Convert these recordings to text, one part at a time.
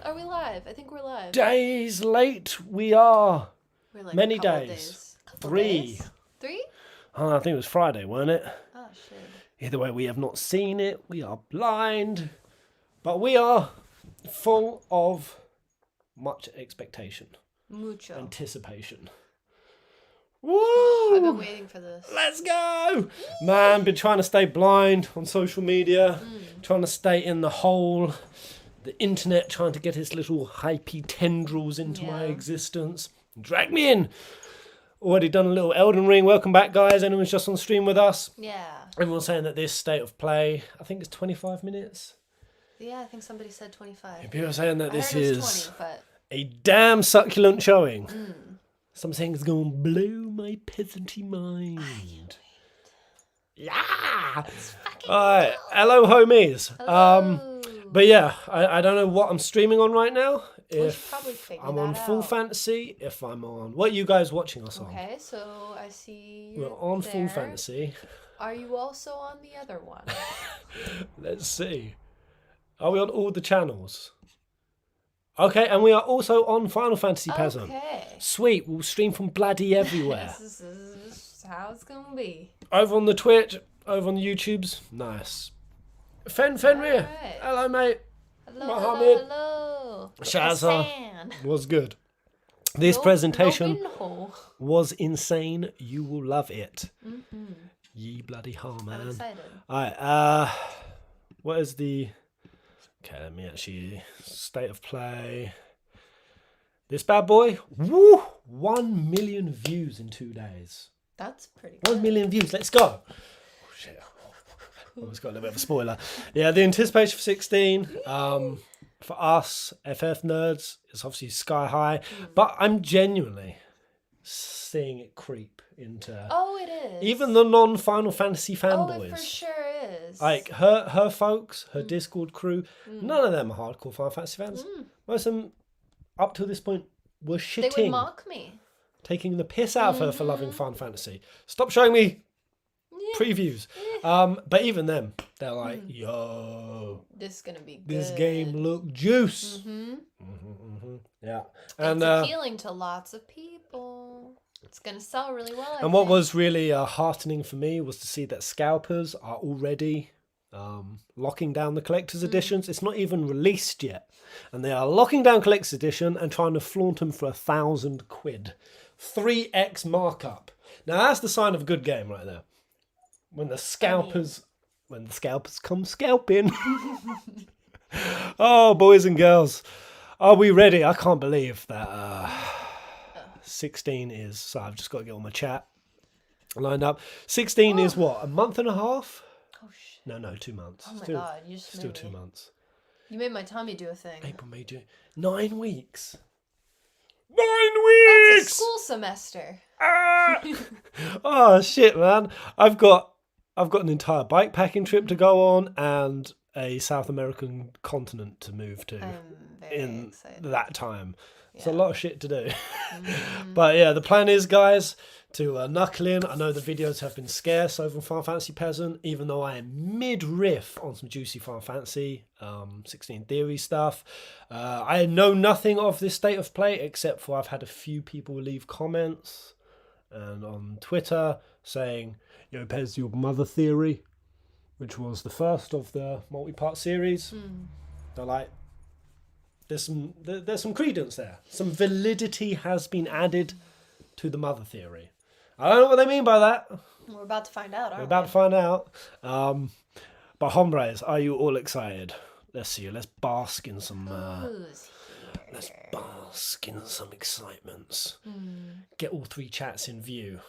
Are we live? I think we're live. Days late we are. We're like Many a couple days. Couple 3. Days? 3? Oh, I think it was Friday, wasn't it? Oh, shit. Either way, we have not seen it. We are blind. But we are full of much expectation. Mucho. Anticipation. I've been Woo! waiting for this. Let's go! Man, been trying to stay blind on social media. Trying to stay in the hole. The internet, trying to get its little hypey tendrils into my existence. Drag me in. Already done a little Elden Ring. Welcome back, guys. Anyone's just on stream with us? Yeah. Everyone's saying that this state of play, I think it's 25 minutes. Yeah, I think somebody said 25. People are saying that this I heard it is was 20, but... a damn succulent showing. Some things going to blow my peasanty mind. Yeah. Alright. Hello, homies. Hello. But yeah, I don't know what I'm streaming on right now. We should If probably figure I'm that on Full out. Fantasy, if I'm on... What are you guys watching us on? Okay, so I see We're you're on there. Full Fantasy. Are you also on the other one? Let's see. Are we on all the channels? Okay, and we are also on Final Fantasy Peasant. Okay. Sweet, we'll stream from bloody everywhere. This is how it's gonna be. Over on the Twitch, over on the YouTubes. Nice. Fenrir. Alright. Hello, mate. Hello, Mohammed. hello. Shazza. Hassan. Was good. This No- presentation no. was insane. You will love it. Mm-hmm. Ye bloody hell, I'm man. excited. Alright, what is the... Okay, let me actually... State of play. This bad boy. Woo! 1 million views in 2 days. That's pretty good. 1 million views. Let's go. Oh, shit. Almost got a little bit of a spoiler. Yeah, the anticipation for 16. For us, FF nerds, it's obviously sky high. But I'm genuinely seeing it creep into... Oh, it is. Even the non-Final Fantasy Oh, fanboys. it for sure is. Like her folks, her Discord crew, none of them are hardcore Final Fantasy fans. Most of them, up to this point, were they would shitting, mock me. taking the piss out of her for loving Final Fantasy. Stop showing me previews. But even them, they're like, yo, This is gonna be good. this game look juice. Yeah, and it's appealing to lots of people. It's gonna sell really well. and what was really heartening for me was to see that scalpers are already locking down the collector's editions. It's not even released yet, and they are locking down collector's edition and trying to flaunt them for £1,000, 3x markup. Now that's the sign of a good game right there. When the scalpers come scalping. Oh, boys and girls, are we ready? I can't believe that 16 is... So I've just got to get all my chat lined up. 16 is what? A month and a half? Oh shit! No, 2 months. Oh my still, god! You just still made 2 me. months. You made my tummy do a thing. April, May, June. 9 weeks. 9 That's a weeks. school semester. Ah! Oh shit, man! I've got an entire bike packing trip to go on and a South American continent to move to I'm very in excited. that time. It's a Yeah. lot of shit to do. But yeah, the plan is, guys, to knuckle in. I know the videos have been scarce over on Final Fantasy Peasant, even though I am mid-riff on some juicy Final Fantasy 16 theory stuff. I know nothing of this state of play, except for I've had a few people leave comments and on Twitter saying, yo, Pez, your mother theory, which was the first of the multi-part series. They're like, there's some credence there. Some validity has been added to the mother theory. I don't know what they mean by that. We're about to find out, aren't We're about to find out. But hombres, are you all excited? Let's see. Let's bask in some... Who's let's bask in some excitements. Get all 3 chats in view.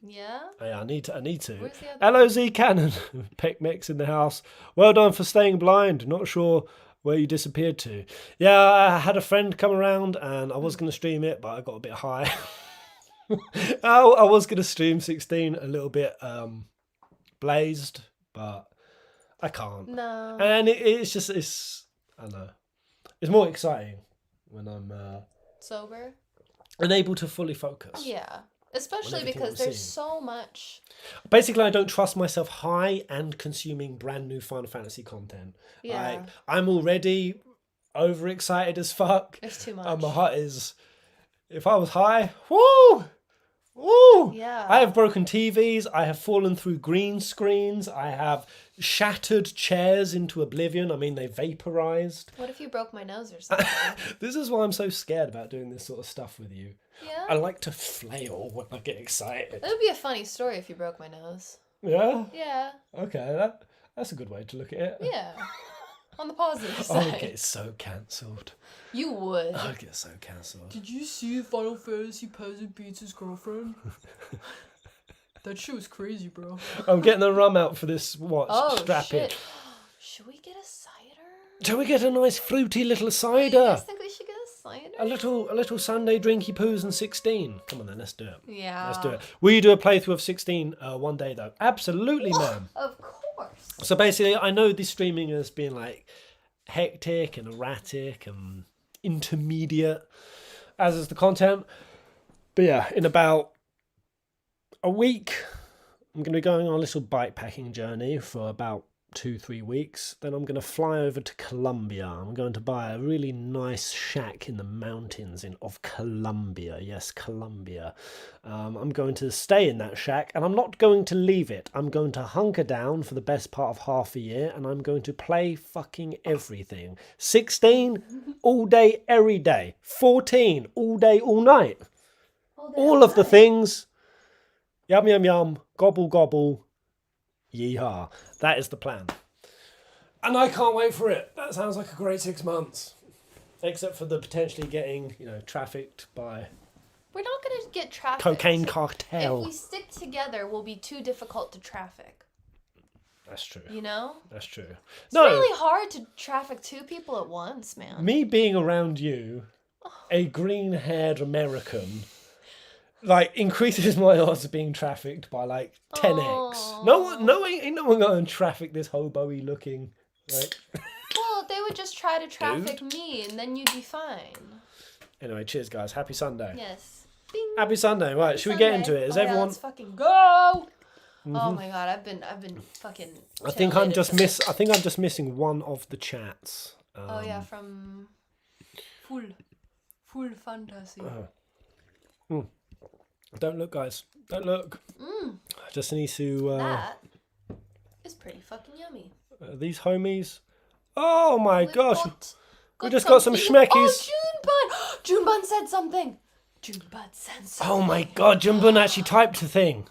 Yeah? Yeah, I need to. Where's the other LOZ Cannon. Peck Mix in the house. Well done for staying blind. Not sure where you disappeared to. Yeah, I had a friend come around and I was going to stream it, but I got a bit high. I was going to stream 16 a little bit blazed, but I can't. No. And it's I don't know. It's more exciting when I'm Sober? unable to fully focus. Yeah. Especially everything because I'm there's seeing. so much. Basically, I don't trust myself high and consuming brand new Final Fantasy content. Yeah. I'm already overexcited as fuck. It's too much. And my heart is, if I was high, woo! Woo! Yeah. I have broken TVs. I have fallen through green screens. I have shattered chairs into oblivion. I mean, they vaporized. What if you broke my nose or something? This is why I'm so scared about doing this sort of stuff with you. Yeah? I like to flail when I get excited. It would be a funny story if you broke my nose. Yeah? Yeah. Okay, that's a good way to look at it. Yeah. On the positive I side. would get so cancelled. You would. I'd get so cancelled. Did you see Final Fantasy Peasant beats his girlfriend? That shit was crazy, bro. I'm getting the rum out for this watch. Oh, Strap shit. it. Should we get a cider? Shall we get a nice fruity little You cider? guys think we should get a cider? A little Sunday drinky poos and 16. Come on then, let's do it. Yeah. Let's do it. Will you do a playthrough of 16 one day though? Absolutely, man. Of course. So basically, I know this streaming has been like hectic and erratic and intermediate, as is the content. But yeah, in about a week, I'm going to be going on a little bikepacking journey for about 2-3 weeks. Then I'm going to fly over to Colombia. I'm going to buy a really nice shack in the mountains of Colombia. Yes, Colombia. I'm going to stay in that shack and I'm not going to leave it. I'm going to hunker down for the best part of half a year and I'm going to play fucking everything. 16 all day, every day. 14 all day, all night. All of the things. Yum, yum, yum. Gobble, gobble. Yeehaw. That is the plan. And I can't wait for it. That sounds like a great 6 months. Except for the potentially getting, trafficked by We're not going to get trafficked. cocaine If cartel. we stick together, we'll be too difficult to traffic. That's true. You know? That's true. It's really hard to traffic 2 people at once, man. Me being around you, a green-haired American, increases my odds of being trafficked by 10x. Ain't no one going to traffic this hobo-y looking. Well, they would just try to traffic me, and then you'd be fine. Anyway, cheers, guys. Happy Sunday. Yes. Bing. Happy Sunday. Right, should we get into it? Is Yeah, everyone? let's fucking go. Oh my god, I've been fucking. I think I'm just chilling. I think I'm just missing one of the chats. Oh yeah, from full fantasy. Don't look, guys. Don't look. I just need to. That is pretty fucking yummy. These homies. Oh my gosh. We just got some schmeckies. Oh, Junebun said something. Junebun said something. Oh my god, Jumbun actually typed a thing.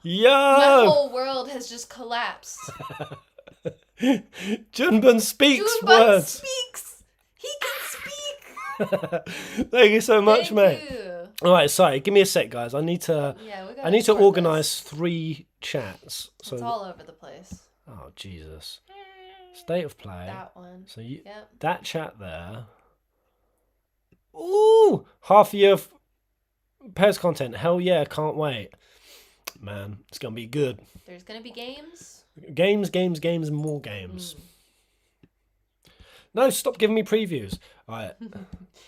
My Yo! whole world has just collapsed. Junbun speaks Junebun words. speaks. He can speak. Thank you so much, Thank mate. you. All right, sorry. Give me a sec, guys. I need to. Yeah, we got. I need to organise 3 chats. So. It's all over the place. Oh Jesus. State of play. That one. So you. Yep. That chat there. Ooh, half a year of Pez content. Hell yeah, can't wait. Man, it's gonna be good. There's gonna be games. Games, and more games. No, stop giving me previews. All right.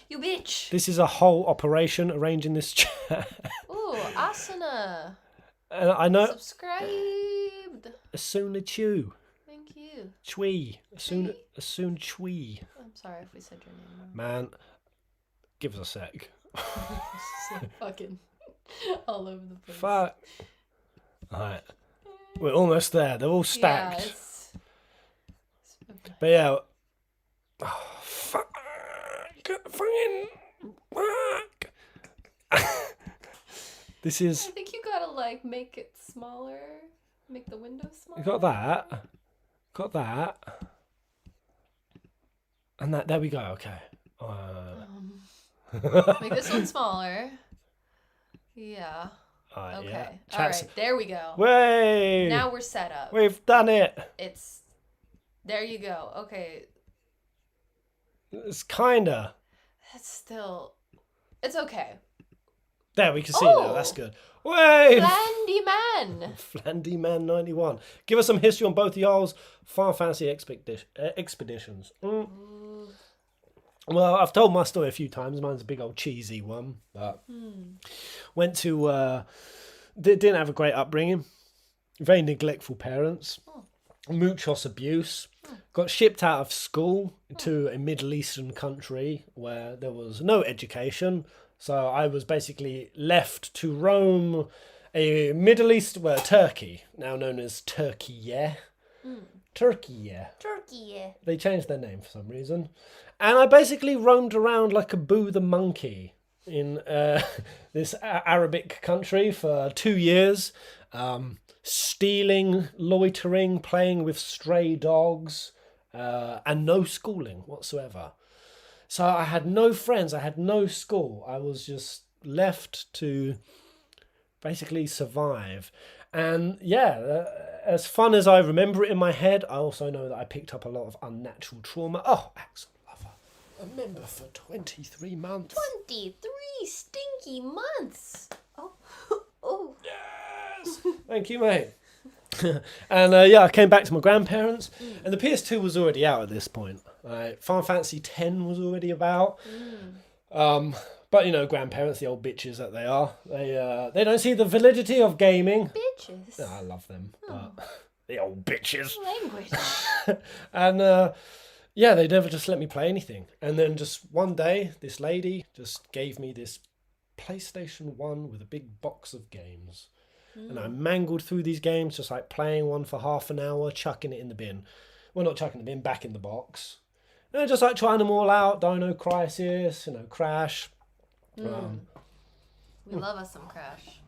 You bitch. This is a whole operation arranging this chat. Ooh, Asuna. And I know. Subscribed. Asuna Chew. Thank you. Chui. Asuna Chui. I'm sorry if we said your name wrong. Man, give us a sec. So fucking all over the place. Fuck. Alright. We're almost there. They're all stacked. Yeah, it's okay. But yeah. Oh, fuck. Fucking. Fuck. This I is. think you gotta make it smaller. Make the window smaller. You got that. Got that. And that. There we go. Okay. Make this one smaller. Yeah. Alright, Okay. yeah. All Chats. right. There we go. Way. Now we're set up. We've done it. It's. There you go. Okay. It's kinda. That's still. It's okay. There, we can see it now. Oh. That's good. Way. Flandy man. Flandy Man 91. Give us some history on both of y'all's Final Fantasy expeditions. Well, I've told my story a few times. Mine's a big old cheesy one. But went to... didn't have a great upbringing. Very neglectful parents. muchos abuse. Got shipped out of school to a Middle Eastern country where there was no education. So I was basically left to roam a Middle East, well, Turkey, now known as Turkey, yeah. Turkey, yeah. Turkey, yeah. They changed their name for some reason. And I basically roamed around like a Boo the monkey in this Arabic country for 2 years. Stealing, loitering, playing with stray dogs, and no schooling whatsoever. So I had no friends, I had no school. I was just left to basically survive. And yeah, as fun as I remember it in my head, I also know that I picked up a lot of unnatural trauma. Oh, Axel Lover, a member for 23 months. 23 stinky months. Oh, oh. Yes! Thank you, mate. And I came back to my grandparents, and the PS2 was already out at this point. Final Fantasy X was already about. But, grandparents, the old bitches that they are, they don't see the validity of gaming. Bitches. I love them, but the old bitches. Language. And, they never just let me play anything. And then just one day, this lady just gave me this PlayStation 1 with a big box of games. And I mangled through these games, just like playing one for half an hour, chucking it in the bin. Well, not chucking the bin, back in the box. And just like trying them all out. Dino Crisis, Crash. We love us some Crash.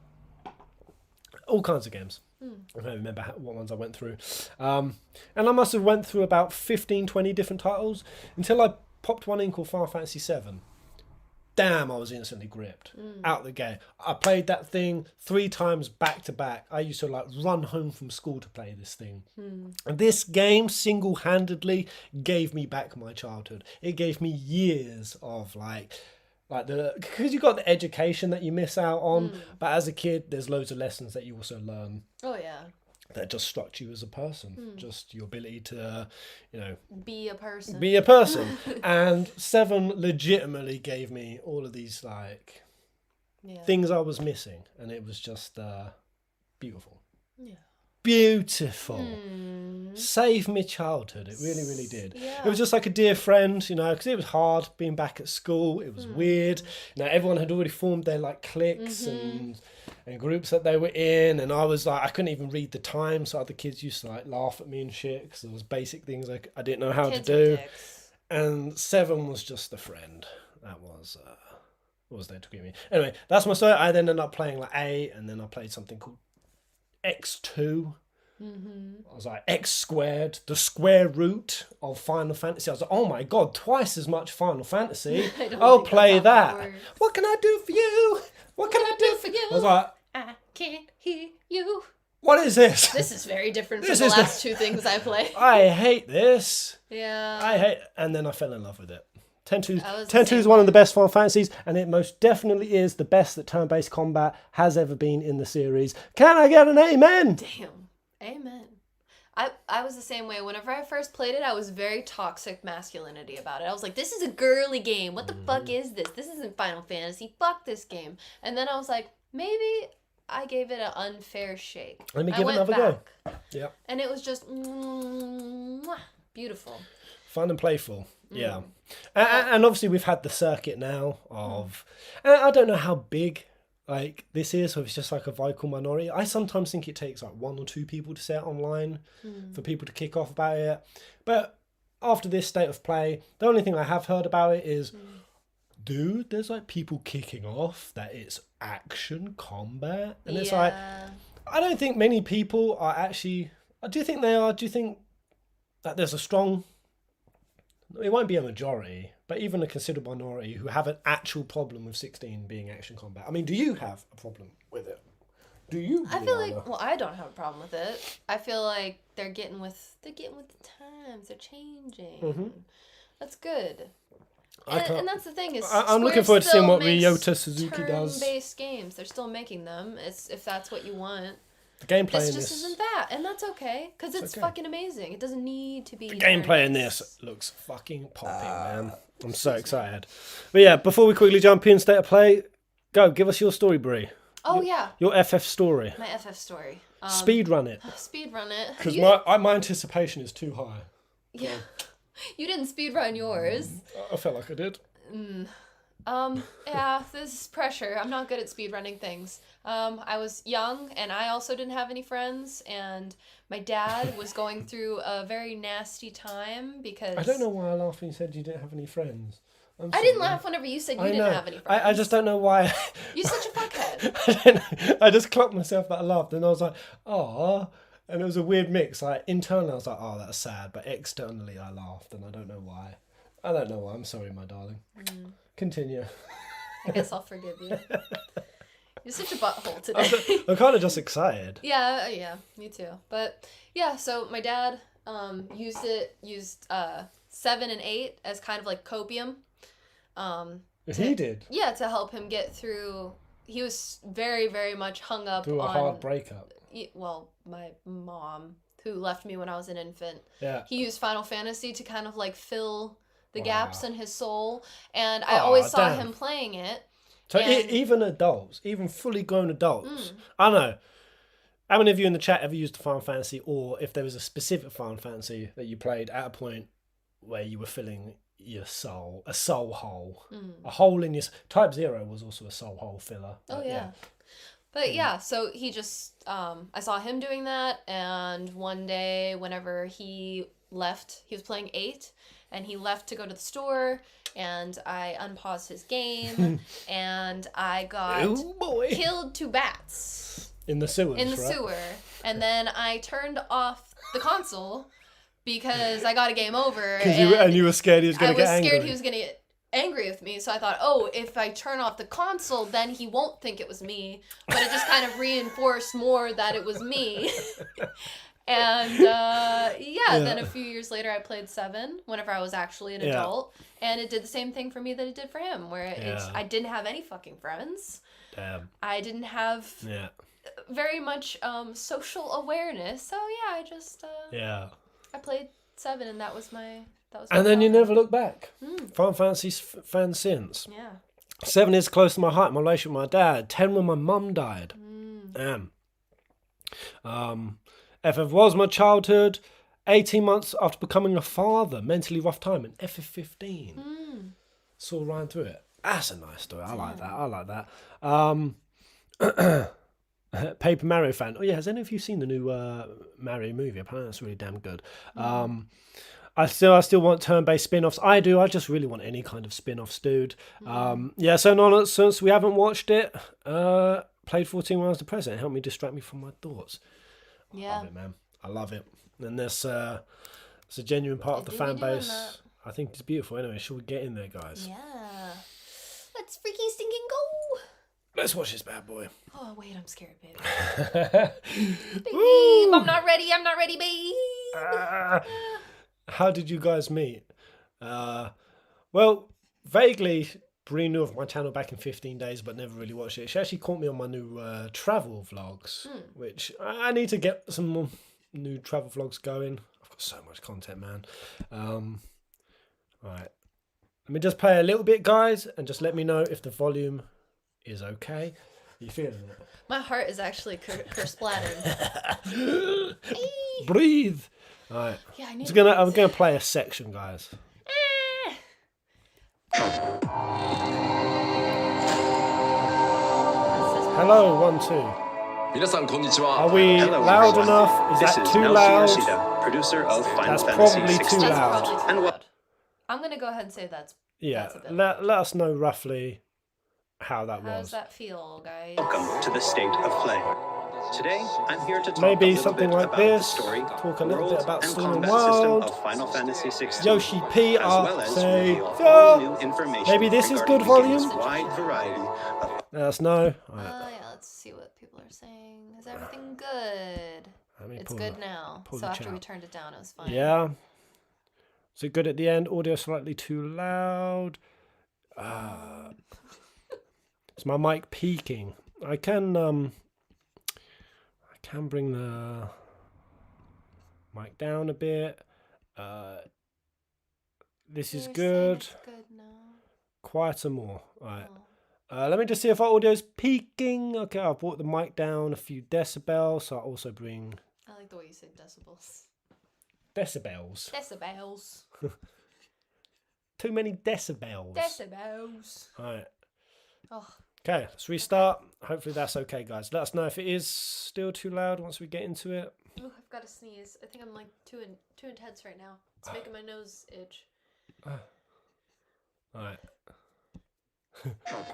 All kinds of games. I don't remember what ones I went through. And I must have went through about 15, 20 different titles until I popped one in called Final Fantasy VII. Damn, I was instantly gripped. Out the gate. I played that thing 3 times back to back. I used to run home from school to play this thing. And this game single-handedly gave me back my childhood. It gave me years of because you got the education that you miss out on, but as a kid, there's loads of lessons that you also learn. Oh, yeah. That just struck you as a person. Just your ability to, be a person. Be a person. And 7 legitimately gave me all of these, things I was missing. And it was just beautiful. Yeah. Beautiful. Saved me childhood. It really, really did. Yeah. It was just like a dear friend, because it was hard being back at school. It was weird. Everyone had already formed their, cliques and groups that they were in, and I was I couldn't even read the time, so other kids used to laugh at me and shit because there was basic things I didn't know how Kids to are do. dicks. And 7 was just a friend that was there to greet me. Anyway, that's my story. I then ended up playing A, and then I played something called X2. I was X squared, the square root of Final Fantasy. I was oh my god, twice as much Final Fantasy. I'll play that. What can I do for you? What can I do for you? I was I can't hear you. What is this? This is very different from the last 2 things I played. I hate this. Yeah. And then I fell in love with it. 10-2 10-2 is one of the best Final Fantasies, and it most definitely is the best that turn-based combat has ever been in the series. Can I get an amen? Damn. Amen. I was the same way. Whenever I first played it, I was very toxic masculinity about it. I was like, this is a girly game. What the fuck is this? This isn't Final Fantasy. Fuck this game. And then I was like, maybe I gave it an unfair shake. Let me give it another go. Yeah. And it was just beautiful. Fun and playful. Yeah. And obviously we've had the circuit now of... I don't know how big... this is, or it's just a vocal minority. I sometimes think it takes 1 or 2 people to say it online for people to kick off about it. But after this state of play, the only thing I have heard about it is, dude, there's people kicking off that it's action combat. And it's I don't think many people are actually, do you think they are? Do you think that there's a strong, it won't be a majority, but even a considerable minority who have an actual problem with 16 being action combat? I mean, do you have a problem with it? Do you? I feel I don't have a problem with it. I feel like they're getting with the times. They're changing. That's good. And that's the thing is, I'm looking forward to seeing what Ryota Suzuki does. Turn-based games, they're still making them. It's if that's what you want. The gameplay this in just this isn't that, and that's okay because it's fucking amazing. It doesn't need to be. The gameplay in this looks fucking popping, man. I'm so excited. But yeah, before we quickly jump in, state of play, go give us your story, Brie. Oh yeah. Your FF story. My FF story. Speed run it. Speed run it. Because my anticipation is too high. Yeah. You didn't speed run yours. I felt like I did. Yeah, this is pressure. I'm not good at speed running things. I was young and I also didn't have any friends, and my dad was going through a very nasty time because I don't know why I laughed when you said you didn't have any friends. I didn't laugh whenever you said you didn't have any friends. I just don't know why. You're such a fuckhead. I don't know. I just clocked myself that I laughed, and I was like, "Aw," and it was a weird mix. Like internally, I was like, "Oh, that's sad," but externally, I laughed, and I don't know why. I don't know why. I'm sorry, my darling. Continue. I guess I'll forgive you. You're such a butthole today. I'm kind of just excited. Yeah, me too. But yeah, so my dad used 7 and 8 as kind of like copium. He did. Yeah, to help him get through. He was very, very much hung up Through a hard breakup. Well, my mom, who left me when I was an infant. Yeah. He used Final Fantasy to kind of like fill the gaps in his soul, and I always saw him playing it. So even adults, even fully grown adults, I don't know. How many of you in the chat ever used a Final Fantasy, or if there was a specific Final Fantasy that you played at a point where you were filling your soul, a soul hole, a hole in your Type 0 was also a soul hole filler. Oh yeah. But yeah, so he just I saw him doing that, and one day whenever he left, he was playing 8 and he left to go to the store, and I unpaused his game and I got killed 2 bats in the sewers. In the sewer. And then I turned off the console because I got a game over. And you were scared he was going to get angry. I was scared he was going to get angry with me. So I thought, oh, if I turn off the console, then he won't think it was me. But it just kind of reinforced more that it was me. And then a few years later I played 7 whenever I was actually an adult. And it did the same thing for me that it did for him, where I didn't have any fucking friends. Damn. I didn't have very much social awareness. So yeah, I just... I played 7, and that was my. And then you never look back. Final Fantasy's fan since. Yeah. 7 is close to my heart. My relationship with my dad. 10 when my mum died. Damn. FF was my childhood. 18 months after becoming a father. Mentally rough time. And FF15. Saw Ryan through it. That's a nice story. I like that. Paper Mario fan. Oh yeah, has any of you seen the new Mario movie? Apparently that's really damn good. I still want turn-based spin-offs. I do. I just really want any kind of spin-offs, dude. So nonsense. We haven't watched it. Played 14 when I was depressed. It helped me distract me from my thoughts. I love it, man. I love it. And it's a genuine part of the fan base. I think it's beautiful. Anyway, should we get in there, guys? Yeah. Let's freaky stinking go. Let's watch this bad boy. Oh, wait, I'm scared, babe. Babe, I'm not ready, babe. How did you guys meet? Well, vaguely, Bree knew of my channel back in 15 days, but never really watched it. She actually caught me on my new travel vlogs, which I need to get some more new travel vlogs going. I've got so much content, man. Right. Let me just play a little bit, guys, and just let me know if the volume is okay. Are you feeling it? My heart is actually kersplatting. Breathe. All right. Yeah, I'm gonna play a section, guys. Hello, 1, 2. Are we loud enough? Is that too loud? Producer of Final That's Fantasy probably 16. too That's loud. probably too loud. I'm gonna go ahead and say that's a bit Let us know roughly how that How does was. that feel, guys? Welcome to the State of Play. Today, I'm here to talk Maybe a little something bit like about this. the story, Talk a little world, bit about and Story and combat system World. of Final Fantasy 16. Yoshi P. as well as say, reveal all new information maybe this is regarding good the game's volume. wide variety of Let us know. Yeah, let's see what people are saying. Is everything good? It's good now. So after we turned it down, it was fine. Yeah. Is it good at the end? Audio slightly too loud. Is my mic peaking? I can bring the mic down a bit. This is good. It's good now. Quieter more. Right. Let me just see if our audio's peaking. Okay, I've brought the mic down a few decibels, so I'll also bring I like the way you say decibels. decibels. Decibels. Too many decibels. Decibels. Alright. Oh, Okay, let's restart. Hopefully that's okay, guys. Let us know if it is still too loud once we get into it. ooh, I've got to sneeze. I think I'm like too intense right now. It's making my nose itch. Alright. Fuck.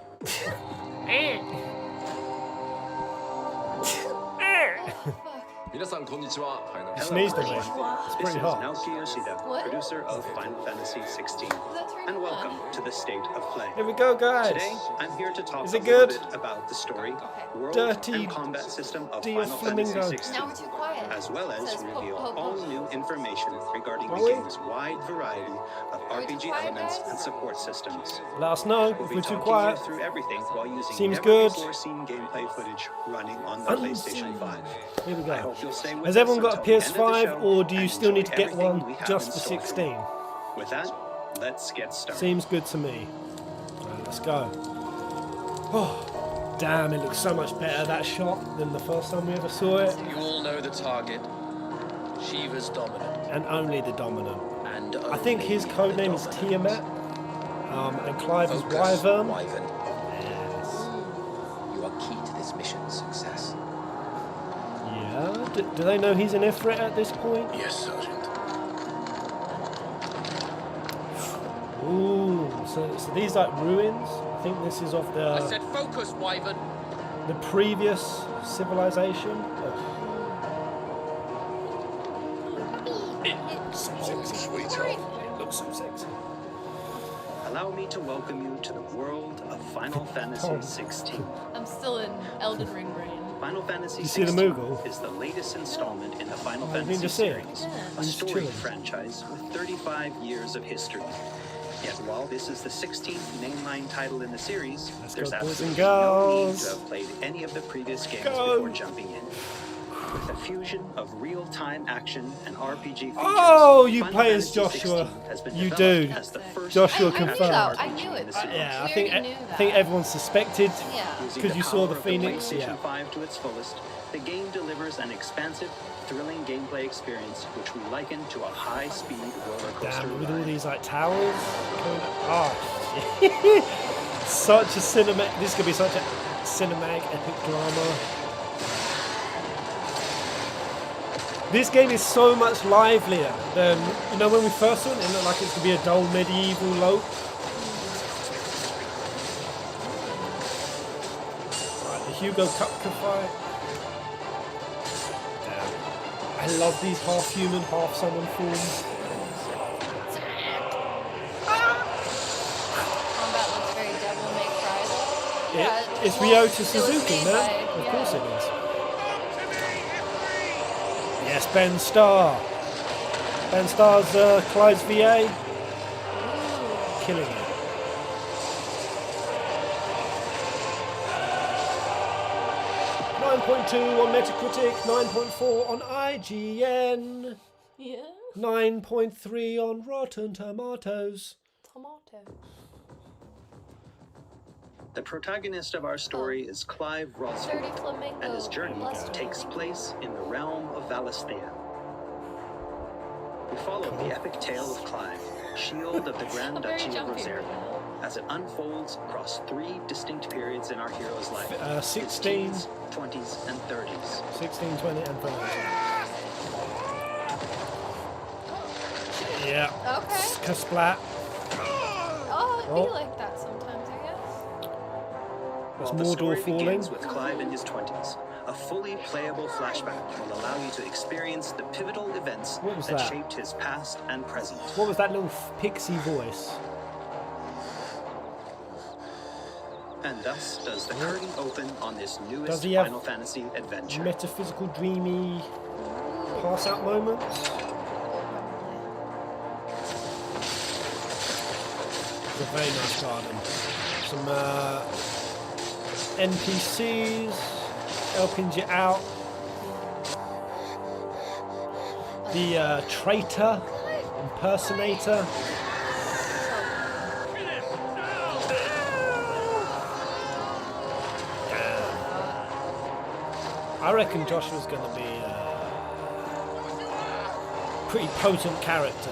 皆さんこんにちは。ファイナル You sneezed at me. Wow. It's This pretty is hot. Naoki Yoshida, What? producer of Final Fantasy XVI. That's right. And welcome to the State of Play. Here we go, guys. Today, I'm here to talk Is a it little good? bit about the story, Okay. world, Dirty and combat system of dear Final flamingo. Fantasy Now we're XVI, too quiet. as well as Says reveal po- po- all po- new information regarding Are the we? game's wide variety of Are we too RPG quiet, elements guys? and support systems. Let us know We'll if be we're too talking quiet. you through everything while using Seems never good. before seen gameplay footage running on the Unseen. PlayStation 5. Here we I go. hope you'll stay with Has us everyone got a until the end of the PS5 show or do you and still need to enjoy get everything one we have just in for store for you. 16? With that, let's get started. Seems good to me. Right, let's go. Oh, damn, it looks so much better, that shot, than the first time we ever saw it. You all know the target. Shiva's dominant. And only the dominant. And I think his only code the name is dominant. Tiamat. And Clive is Focus, Wyvern. Wyvern. Yes. You are key to this mission's success. Yeah. Do they know he's an Ifrit at this point? Yes, Sergeant. Ooh, so these like ruins. I think this is of I said focus, Wyvern. the previous civilization. Sweetheart. It looks so sexy. Allow me to welcome you to the world of Final Fantasy Tom. XVI. I'm still in Elden Ring brain. Final Fantasy You see the XVI Moogle? is the latest installment in the Final Oh, you need Fantasy to see it. series, Yeah. a He's storied chilling. franchise with 35 years of history. Yet while this is the 16th mainline title in the series, Let's there's go, boys and absolutely no need girls. to have played any of the previous games Go. before jumping in. With a fusion of real-time action and RPG features, Oh, you Final play as Fantasy Joshua. 16 has been You developed do. as the first Joshua I knew confirmed. that. I RPG knew in it. the series. Yeah, We I think already knew that. everyone suspected. Yeah. Using 'Cause the you saw the power of Phoenix, PlayStation yeah. 5 to its fullest, the game delivers an expansive, thrilling gameplay experience which we liken to a high-speed roller coaster Damn, with all ride. these like towers. Oh, such a cinematic. This could be such a cinematic, epic drama. This game is so much livelier than when we first saw it. It looked like it's gonna be a dull medieval lope. Right, the Hugo Kupka fight. Damn. I love these half human, half summon forms. Combat looks very Devil May Cry though. It's well, Ryota it was Suzuki, made man. by- Of yeah. course it is. Yes, Ben Starr. Ben Starr's Clyde's VA. Killing it. .2 on Metacritic, 9.4 on IGN, Yeah. 9.3 on Rotten Tomatoes. Tomato. The protagonist of our story is Clive Rosfield, Dirty flamingo. and his journey Blessed takes flamingo. place in the realm of Valisthea. We follow the epic tale of Clive, Shield of the Grand I'm very Duchy of jumpy Rosaria, right now. as it unfolds across 3 distinct periods in our hero's life. his 16, teens, 20s, and 30s. 16, 20 and 30. Yeah. Okay. Kasplat. Oh, it'd Oh. be like that sometimes, I guess. That's Well, the Mordor story falling. begins with Clive in his 20s. A fully playable flashback will allow you to experience the pivotal events What was that that? shaped his past and present. What was that little pixie voice? And thus does the curtain open on this Does newest he have Final Fantasy adventure. Metaphysical, dreamy pass out moments? It's a very nice garden. Some NPCs helping you out. The traitor, impersonator. I reckon Joshua's going to be a pretty potent character.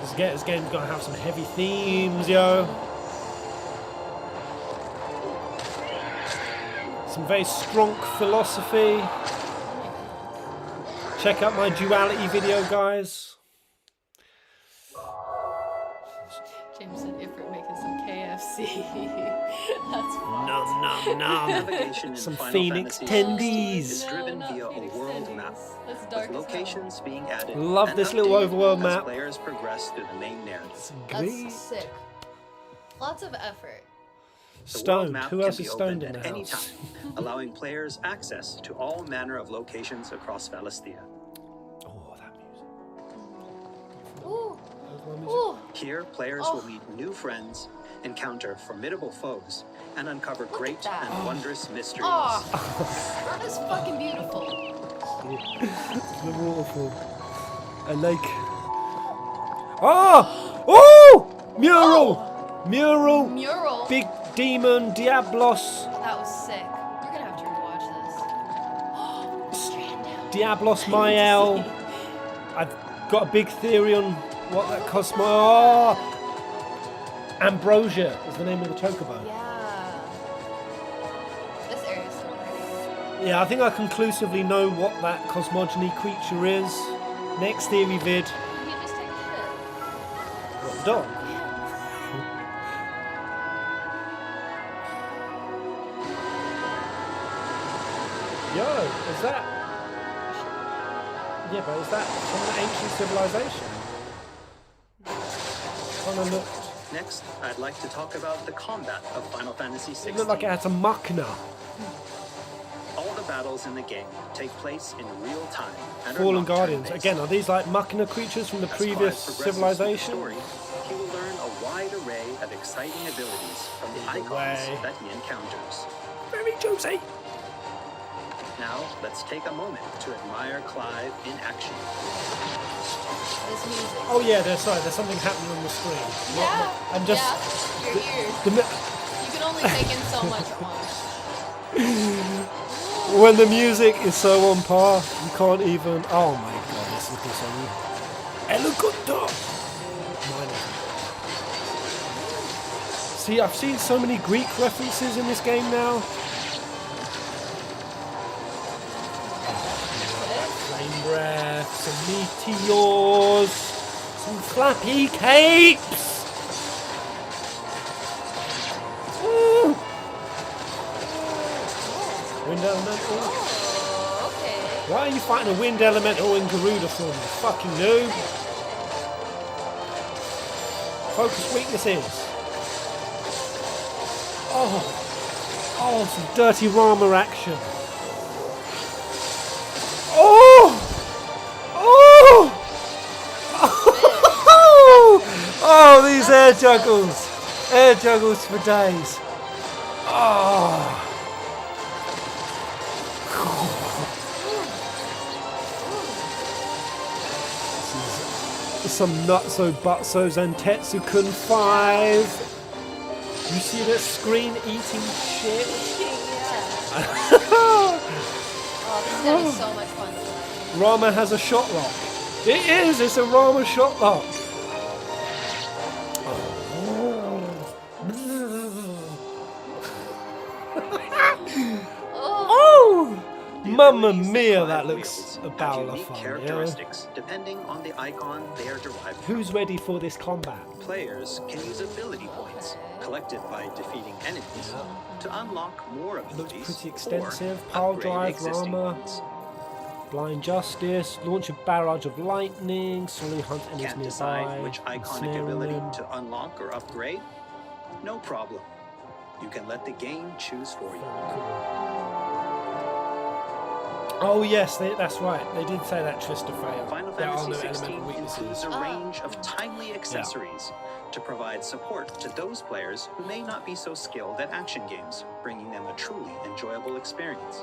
This game's going to have some heavy themes, yo. Some very strong philosophy. Check out my duality video, guys. James said Ifrit making some KFC. That's fun. Nom nom nom. Navigation in Some Final Phoenix Fantasy XVI tendies. is driven No, via a Phoenix world tendies. map, That's with dark as hell. locations being added Love and this little updated overworld as map. players progress through the main narrative. That's sick. Lots of effort. The world Stoned. map Who can else be is stoned in opened the at any house? time, allowing players access to all manner of locations across Valisthea. Oh, that music. Ooh. Overworld music. Ooh. Here, players will meet new friends, encounter formidable foes, and uncover great that. and wondrous mysteries. Oh, that is fucking beautiful. The waterfall. I like. Oh! Oh! Mural! Mural! Mural. Big demon, Diablos. That was sick. You're gonna have to rewatch this. Strand Diablos Mael. I've got a big theory on what that Cosmo. Oh! Ambrosia is the name of the chocobo. Yeah. This area is so pretty. Yeah, I think I conclusively know what that cosmogony creature is. Next theory vid. You just take a shit. What, the dog? Yo, is that? Yeah, but is that from an ancient civilization? Kind of looked. Next, I'd like to talk about the combat of Final Fantasy XVI. It looked like it had some machina. All the battles in the game take place in real time. And are Fallen not Guardians. turn-based. Again, are these like machina creatures from the As previous Clive progresses through the civilization? story, he will learn a wide array of exciting abilities from the Either icons way. that he encounters. Very juicy. Now, let's take a moment to admire Clive in action. This music. Oh yeah, there's something happening on the screen. Yeah. I'm just Yeah. Your ears. the, You can only take in so much at once. when the music is so on par, you can't even. Oh my god, it's looking so good. Elegant. See, I've seen so many Greek references in this game now. Flame breath, some meteors, some flappy capes. Woo! Wind elemental. Oh, okay. Why are you fighting a wind elemental in Garuda form, you fucking noob? Focus weaknesses. Oh, some dirty Rama action. Oh! Oh, these air juggles. Air juggles for days. Oh. Some Nutso Butsos and Tetsukun 5. You see that screen eating shit? Oh, this is gonna be so much fun to play. Rama has a shot lock. It is, it's a Rama shot lock. Oh! Mamma Abilities mia, Clive that looks wields a have barrel of unique fun. Yeah? characteristics depending on the icon they are derived from. Who's ready for this combat? Players can use ability points collected by defeating enemies to unlock more Looks abilities pretty or extensive. Pile upgrade drive, existing Rama, ones. Blind Justice, launch a barrage of lightning, slowly hunt enemies Can't nearby, decide which iconic ensnare ability them. to unlock or upgrade? No problem. You can let the game choose for you. Very cool. Oh yes, that's right. They did say that Trista failed. Final There are Fantasy no XVI elemental includes weaknesses. a range of timely accessories to provide support to those players who may not be so skilled at action games, bringing them a truly enjoyable experience.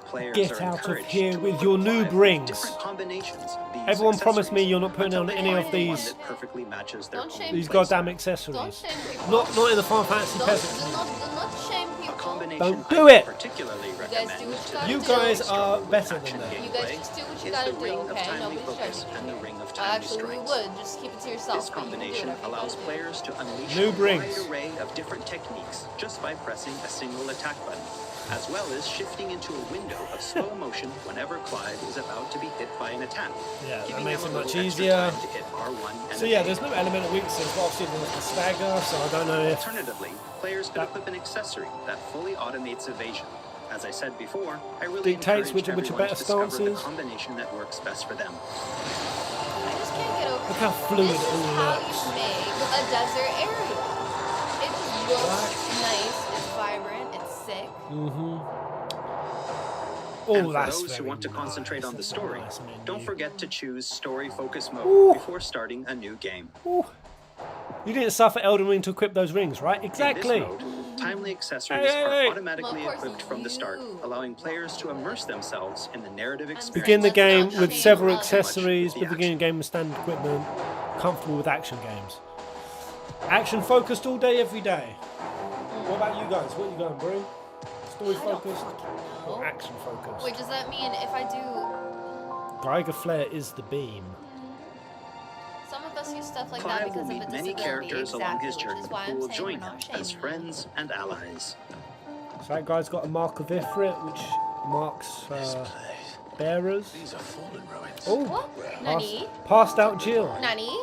Players Get are out of encouraged here to with your equip noob with rings. different combinations of these Everyone promise me accessories you're not putting until on they any find of the one these that perfectly matches their Don't own shame these people. goddamn Don't accessories. shame people. Not in the Final Fantasy Don't, Peasant. do not shame A people. combination Don't I do it. particularly guys recommend do what you to gotta You do. guys are with better than action that. You guys gameplay just do what you is gotta the do, ring of okay? timely Nobody's focus judging and the you. ring of timely Actually, we strikes. would. Just keep it to yourself. This but you can do combination whatever you allows gotta do. players to unleash Noob a rings. wide array of different techniques just by pressing a single attack button, as well as shifting into a window of slow motion whenever Clive is about to be hit by an attack. Yeah, that giving makes him it a much little extra easier. time to hit R1 and So yeah, evade. there's no element of weakness, but obviously there's the stagger, so I don't know if... Alternatively, players could That- equip an accessory that fully automates evasion. As I said before, I really Dictates encourage which are everyone better to discover the stances. combination that works best for them. I just can't get over Look how fluid this it all is how looks. you make a desert area. It just looks nice, it's vibrant, it's sick. Oh, And for that's those who very want to concentrate nice. on the That's a story, nice menu. don't forget to choose Story Focus Mode Ooh. before starting a new game. Ooh. You didn't suffer Elden Ring to equip those rings, right? In Exactly. this mode, timely accessories Hey. are automatically Well, of course equipped from the start, you- allowing players to immerse themselves in the narrative sorry. experience. Begin the Let's game not with shame several others. accessories, The but begin the game with standard equipment. Comfortable with action games. Action focused all day, every day. What about you guys? What are you going, bro? Story I don't focused fucking or know. action focused? Wait, does that mean if I do... Geiger flare is the beam. Some of us use stuff like that Clive will because of a meet disability. many characters along his exactly, journey which is why who I'm will saying join we're him not as shaming friends and allies. So that guy's got a mark of Ifrit, which marks bearers. These are fallen ruins. Oh, What? Nani? passed out Jill. Nani?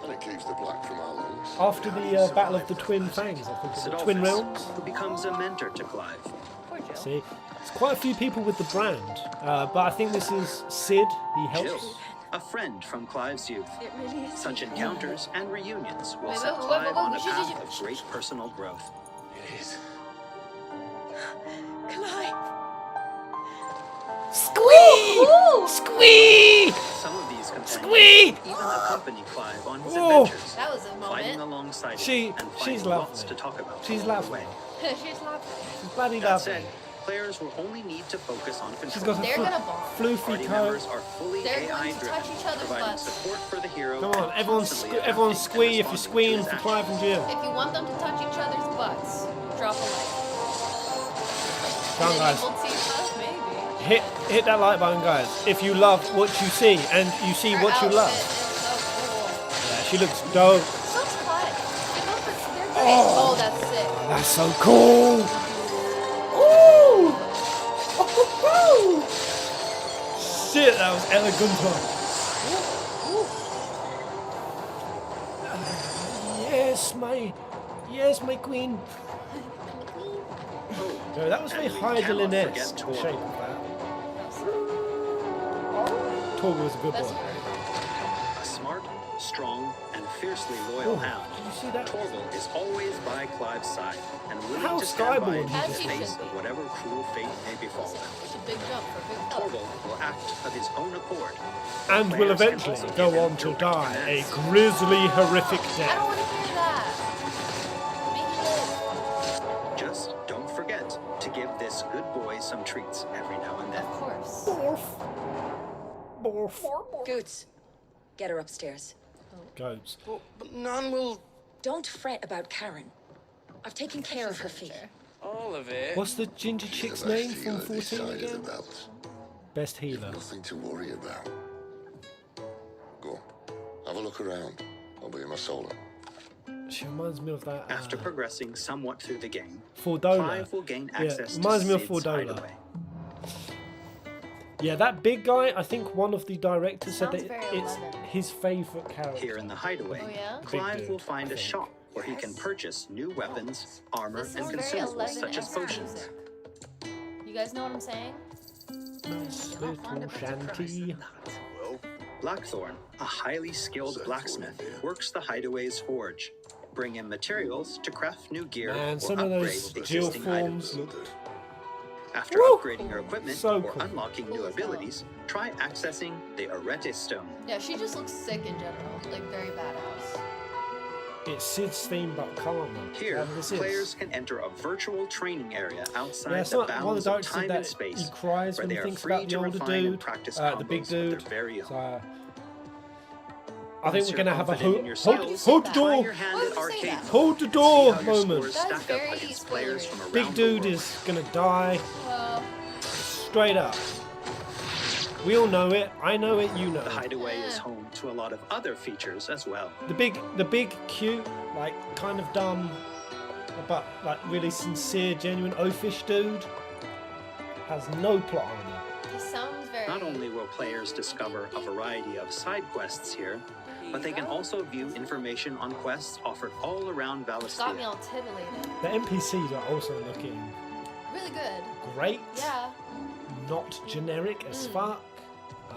And it keeps the black from our lungs. After the Battle of the Twin Fangs, I think, the Twin Realms. who becomes a mentor to Clive. Poor Jill. See, it's quite a few people with the brand, but I think this is Sid. He helps. Jill, a friend from Clive's youth. It really is. Such encounters and reunions will Wait, set wait, Clive wait, on a shh, path shh, of shh. great personal growth. It is. Clive. Squee! Squee! Some of these companions Squee! even accompany Clive on his Whoa. adventures, That was a fighting moment. alongside She- him and she's finding lots lovely. to talk about. She's along the lovely. way. She's laughing. She's bloody That lovely. said, players will only need to focus on She's control. got a They're gonna bond. floofy Party coat. members are fully They're AI going to driven, touch each other's providing butts. support for the hero. Come on, and everyone, constantly everyone adapting and squee if you're responding to squeeing his for actions. Clive and Jill. If you want them to touch each other's butts, drop a like. Come on, guys. Enabled Tifa? Maybe. Hit that like button, guys. If you love what you see and you see Her what you outfit love. is so cool. Yeah, she looks dope. So's Clive. They both look, they're great. Oh, that's sick. That's so cool. Ooh. Ooh. Shit, that was elegant. Yes, my queen. No, that was very And we cannot Heidelin-esque, forget the Torgal. shape of that. Torgal was a good That's boy. A smart, strong, and fiercely Oh, loyal hound. did you see that? Torgal is always by Clive's side and willing How to stand by Skyborn him he in just the face should be. of whatever cruel fate may befall them. It's a big jump for a big pup. Torgal will act of his own accord. And will Players can eventually also go give him on to direct die a commands. grisly, horrific I don't death. want to hear that. Make it live. Just don't forget to give this good boy some treats every now and then. Of course. Goots, get her upstairs. Goats. But none will. Don't fret about Karen. I've taken care of her feet. All of it. What's the ginger chick's The name best from healer this 14 side of again? the belt. Best healer. Nothing to worry about. Go. Have a look around. I'll be in my solo. She reminds me of that. After progressing somewhat through the game, Fordola. Clive will gain Yeah, access reminds to me of Sid's Fordola. hideaway. Yeah, that big guy, I think one of the directors said Sounds that very it's 11. his favourite character. Here in the hideaway, Oh, yeah? Clive dude, will find I a think. shop where he can purchase new weapons, armor, This and is very consumables 11 such as potions. music. You guys know what I'm saying? Nice little shanty. Blackthorn, a highly skilled blacksmith, works the hideaway's forge. Bring in materials to craft new gear Man, or some of upgrade those Jill existing forms items. looked After Woo! upgrading your equipment So or cool. unlocking new Cool as hell. abilities, try accessing the Arete Stone. Yeah, she just looks sick in general. Like, very badass. It's Sid's theme, but calmer. Here, Whatever this is. players can enter a virtual training area outside Yeah, it's the not one of bounds the of directors time said and that space, he cries where when they he are thinks free about the to older refine and dude, practice the big combos of their dude. very own. So, I think Once we're gonna you're have a confident in your hold skills, the Try try door, your hand Why at would you say arcades. that? hold the See door how your moment. scores That's stack up very against players from around Big the dude world. is gonna die Well, straight up. We all know it. I know it. You know The it. Hideaway is home to a lot of other features as well. The big, cute, like kind of dumb, but like really sincere, genuine oafish dude has no plot armor. he sounds very. Not only will players discover a variety of side quests here, but they can also view information on quests offered all around Got me Valisthea. all titillated. The NPCs are also looking Really good. great. Yeah, Not generic as fuck.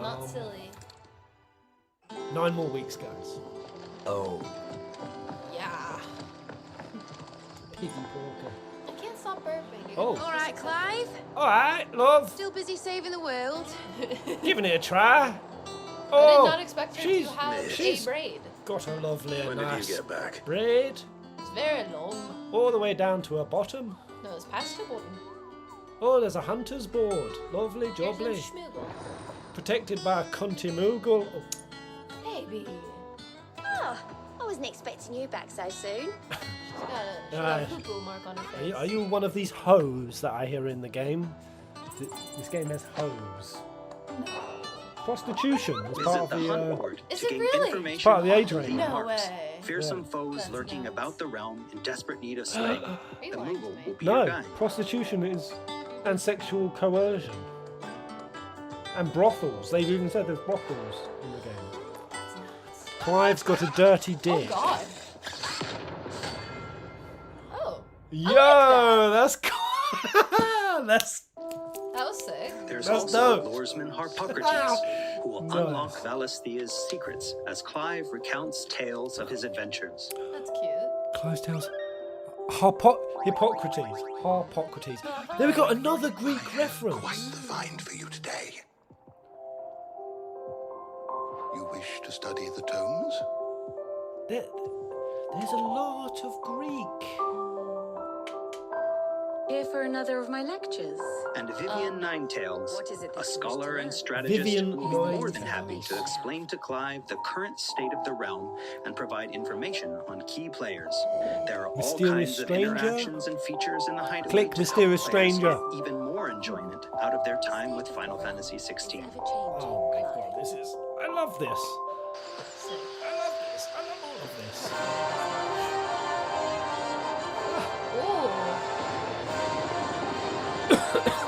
not silly. 9 more weeks, guys. Oh. Yeah. Piggy porker. I can't stop burping. Oh. All right, Clive. All right, love. Still busy saving the world. Giving it a try. I Oh, did not expect her she's- to have she's- a braid. got a lovely and When did nice you get back? braid It's very long. all the way down to her bottom. No, it's past your button. Oh, there's a hunter's board. Lovely, Here's your jobbly. schmoogle. Protected by a cunty moogle. Oh, Baby. Oh, I wasn't expecting you back so soon. She's got a poo-poo mark on her face. are you one of these hoes that I hear in the game? This game has hoes. Prostitution is part Visit of the the. hunt board Is to it gain really? information Part of the on age range. hidden No marks. way. Fearsome foes That's lurking nuts. about the realm in desperate need of slaying. Are you The lying Moogle to will me? be your No, guide. prostitution is. And sexual coercion. And brothels. They've even said there's brothels in the game. That's nuts. Clive's got a dirty Oh dick. God. Oh, Yo, that's cool. That's that was sick. There's That's also dope. Lawsman Harpocrates, who will Nice. unlock Valisthea's secrets as Clive recounts tales of his adventures. That's cute. Clive's tales. Hippocrates. Harpocrates. There we got another Greek Quite reference. the find for you today. You wish to study the tomes? There's a lot of Greek. Here for another of my lectures. And Vivian Ninetails, what is it that a you wish scholar to and learn? strategist, Vivian will be more than Ninetails. happy to explain to Clive the current state of the realm and provide information on key players. There are all Mysterious kinds of stranger? interactions and features in the Hideaway Click to help mysterious players stranger. get even more enjoyment out of their time with Final Fantasy XVI. Oh my god, this is. I love this. I love this. I love all of this. Ooh.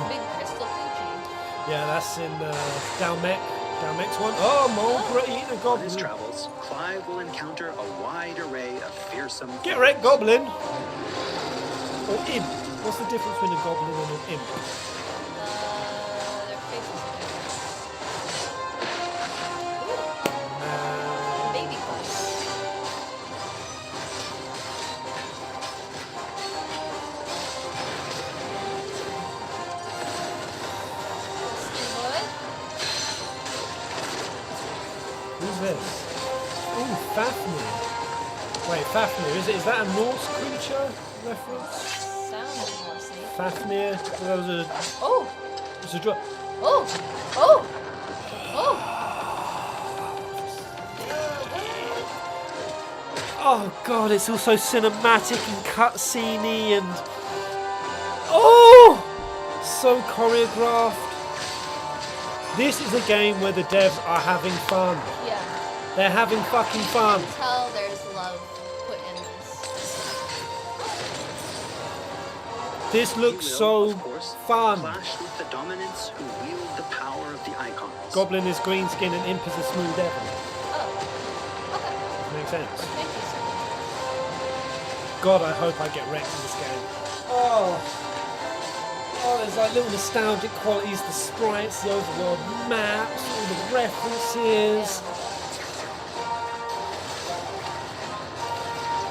Big crystal coochie. Yeah, that's in Dalmec's one. Oh, Mulbra eating a On his goblin. travels, Clive will encounter a wide array of fearsome Get foes. wrecked, goblin. Or imp. What's the difference between a goblin and an imp? Their faces are Uh, different. Baby clothes. What? who's this? Ooh, Fafnir. Wait, Fafnir. Is that a Norse creature reference? Sounds Morsey. Fafnir. That was a. Oh! It's a dra- Oh! Oh! Oh! Oh god, it's also cinematic and cutscene-y and oh, so choreographed. This is a game where the devs are having fun. Yeah. They're having fucking fun. Tell there's love put in this. This He looks will, so of course, fun. clash with the dominants who wield the power of the icons. Goblin is green skin and Imp is a smooth devil. Oh. Okay. Makes sense. Thank you, sir. God, I hope I get wrecked in this game. Oh, there's like little nostalgic qualities, the sprites, the overworld maps, all the references.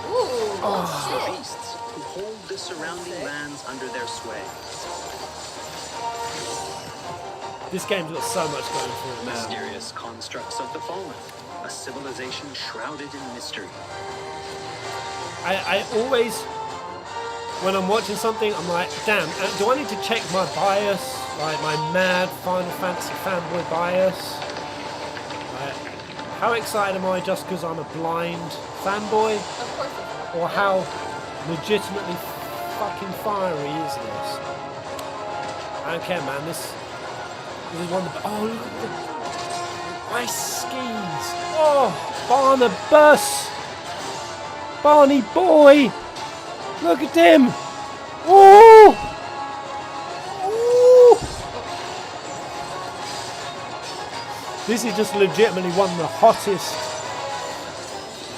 Ooh, oh, The shit. beasts who hold the surrounding lands under their sway. This game's got so much going for it now. Mysterious constructs of the fallen. A civilization shrouded in mystery. I always, when I'm watching something, I'm like, damn, do I need to check my bias? Like my mad Final Fantasy fanboy bias? Like, How excited am I just because I'm a blind fanboy? Of course it's Or how legitimately fucking fiery is this? I don't care, man. This is one of the... Oh, look at the ice skis. Oh, Barnabas. Barney boy. Look at him. Oh. Oh. This is just legitimately one of the hottest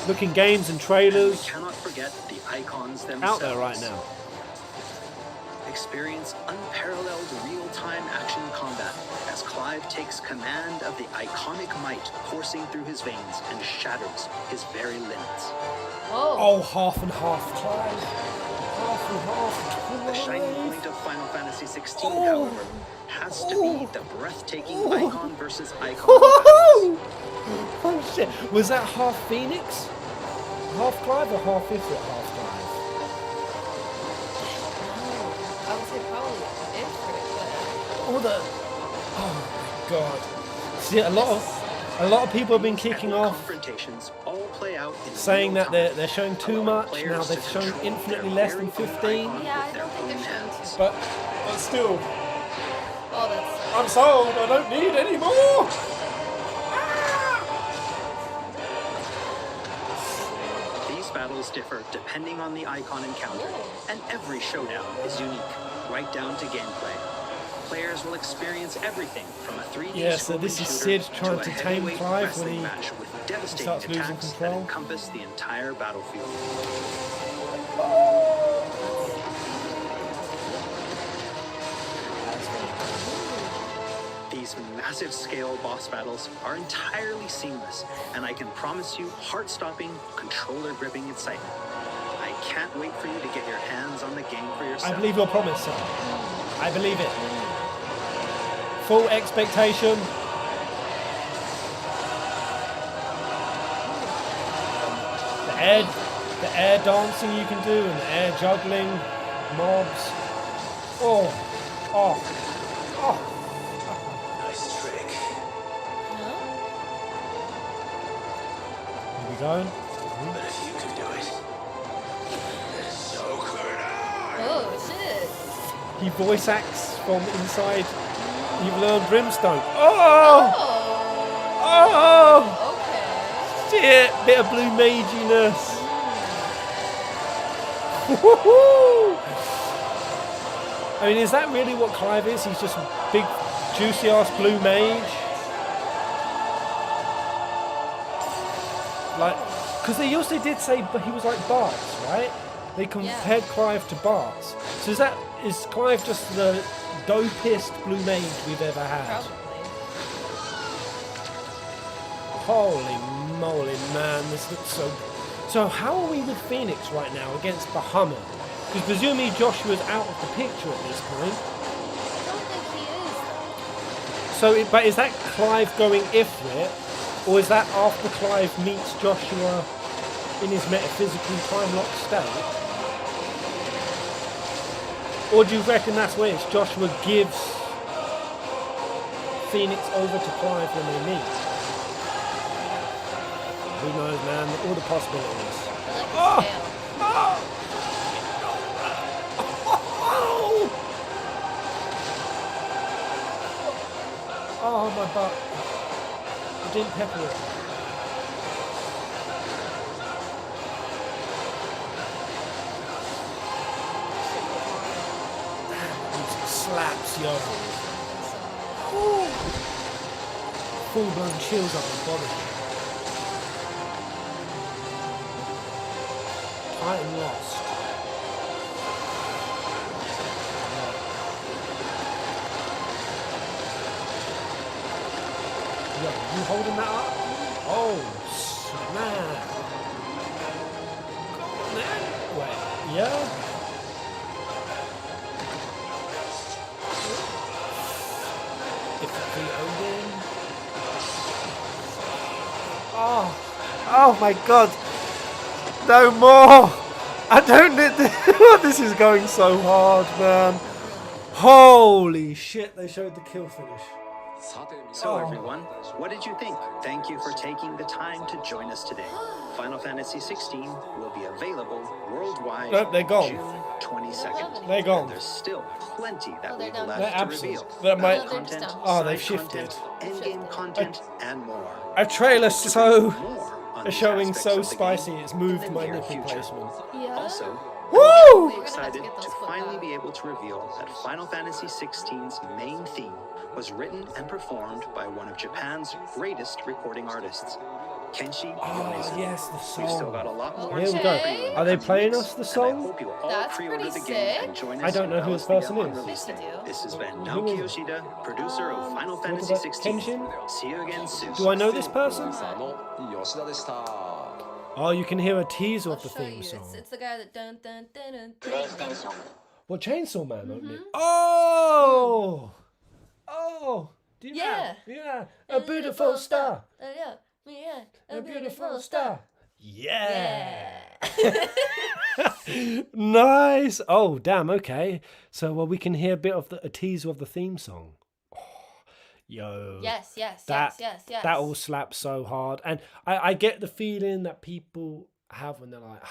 looking games and trailers We cannot forget the icons themselves. out there right now. Experience unparalleled real-time action combat as Clive takes command of the iconic might coursing through his veins and shatters his very limits. Whoa. Oh, half and half, Clive. Half and half. The shining point of Final Fantasy XVI, however, has to be the breathtaking icon versus icon battles. Oh shit! Was that half Phoenix? Half Clive or half Ifrit? Half Clive? I would say probably Ifrit, All the... Oh my god. See, a lot of people have been kicking off Confrontations all play out in saying real that time, they're showing too allowing much. players Now to they've shown control infinitely their less than very own 15. icon Yeah, I with their don't think own they're showing hands. too. But still, Oh, that's... I'm sold. I don't need any more. These battles differ depending on the icon encountered, and every showdown is unique, right down to gameplay. Players will experience everything from a 3D Yeah, so scrolling this is shooter Sid trying to a to tame heavyweight Clive when wrestling he match with devastating starts losing attacks that control. encompass the entire battlefield. These massive scale boss battles are entirely seamless, and I can promise you heart-stopping, controller-gripping excitement. I can't wait for you to get your hands on the game for yourself. I believe your promise, sir. I believe it. Full expectation. The air dancing you can do and the air juggling, mobs. Oh, oh, oh. Nice trick. Here we go. But if you can do it, so could I. Oh, shit. He voice acts from inside You've learned Brimstone. Oh! Oh. Oh! Okay. Shit! Bit of blue maginess. Woohoo! I mean, is that really what Clive is? He's just a big, juicy ass blue mage? Like, because they also did say he was like Bart's, right? They compared Clive to Bart's. So is Clive just the dopest blue mage we've ever had? Probably. Holy moly, man, this looks so... So how are we with Phoenix right now against Bahamut? Because presumably Joshua's out of the picture at this point. I don't think he is. So, but is that Clive going Ifrit? Or is that after Clive meets Joshua in his metaphysically time-locked state? Or do you reckon that's where it's Joshua gives Phoenix over to Clive when they meet? Who knows, man? All the possibilities. I like his tail. Oh, my butt. I didn't pepper it. Damn, slaps, yo. Full-blown chills up my body. Titan lost. Yo, you holding that up? Oh, snap. Come on, man. Wait, yeah? If the Odin. Oh my god. No more. I don't need this is going so hard, man. Holy shit, they showed the kill finish. So everyone, what did you think? Thank you for taking the time to join us today. Final Fantasy 16 will be available worldwide Nope, they're gone. June 22nd. They're gone. And there's still plenty that Oh, we've they're done. left They're to absent. reveal. They're my- Battle content, done. Oh, they've side shifted. content, endgame content, and more. A trailer so More on a these showing aspects so of the game spicy it's in moved the my near nipple future. placement. Yeah. Also, Woo! We're gonna have to excited get those to put finally back. be able to reveal that Final Fantasy XVI's main theme was written and performed by one of Japan's greatest recording artists, Kenshi Yonezu. Oh yes, the We've still song. got a lot more Here we to go. see in the Are they coming playing weeks, us the and song? I hope you'll all That's pre-order pretty the game sick. and join us I don't know for who this Alice person Beyond is. release Yes, you day. do. This has been Who Naoki is it? Yoshida, producer of Final What Fantasy about 16. Kenshin? See you again soon. Do I know this person? の吉田でした。 Oh, you can hear a teaser I'll of the show you. theme song. It's the guy that dun dun dun dun. dun. What, Chainsaw Man? Mm-hmm. Oh! Oh! Do you know? Yeah. Yeah. A beautiful star. Yeah. Yeah. A beautiful star. Yeah. Yeah. Nice. Oh, damn. Okay. So, well, we can hear a bit of a teaser of the theme song. Oh, yo. Yes, yes, That, yes, yes, yes. That all slaps so hard. And I get the feeling that people have when they're like,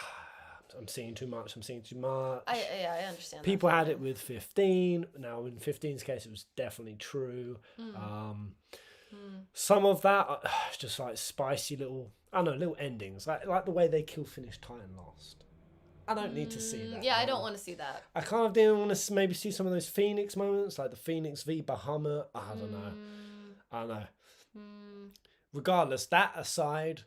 I'm seeing too much, I'm seeing too much. I understand. that People had feeling. it with 15. Now, in 15's case, it was definitely true. Some of that, just like spicy little, I don't know, little endings. Like the way they kill Finish Titan last. I don't need to see that. Yeah, I man. don't want to see that. I kind of didn't want to maybe see some of those Phoenix moments, like the Phoenix v Bahamut. I don't know. I don't know. Regardless, that aside,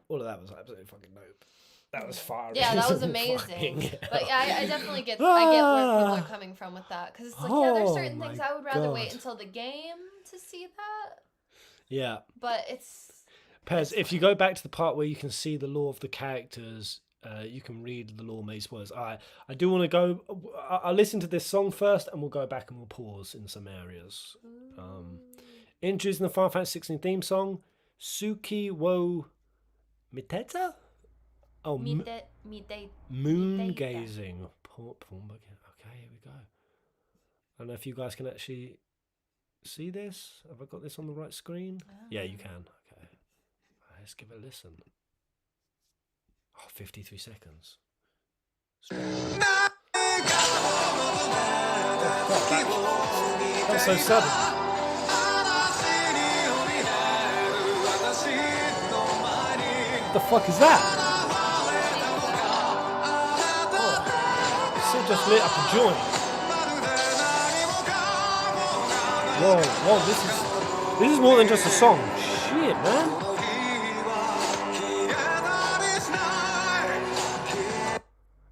all of that was absolutely fucking dope. That was fire. Yeah, that was amazing. But yeah, I definitely get where people are coming from with that, because it's like, yeah, there's certain Oh things my I would rather wait God. until the game to see that. Yeah. But it's Pez, if you go back to the part where you can see the lore of the characters, you can read the lore made spoilers. I do want to go. I'll listen to this song first, and we'll go back and we'll pause in some areas. Introducing the Final Fantasy 16 theme song, Suki wo Miteta? Oh, Mite. moon gazing. Okay, here we go. I don't know if you guys can actually see this. Have I got this on the right screen? Yeah, you can. Okay. Let's give it a listen. Oh, 53 seconds. That's so sudden. What the fuck is that? Sid just lit up a joint. Whoa, this is more than just a song. Shit, man.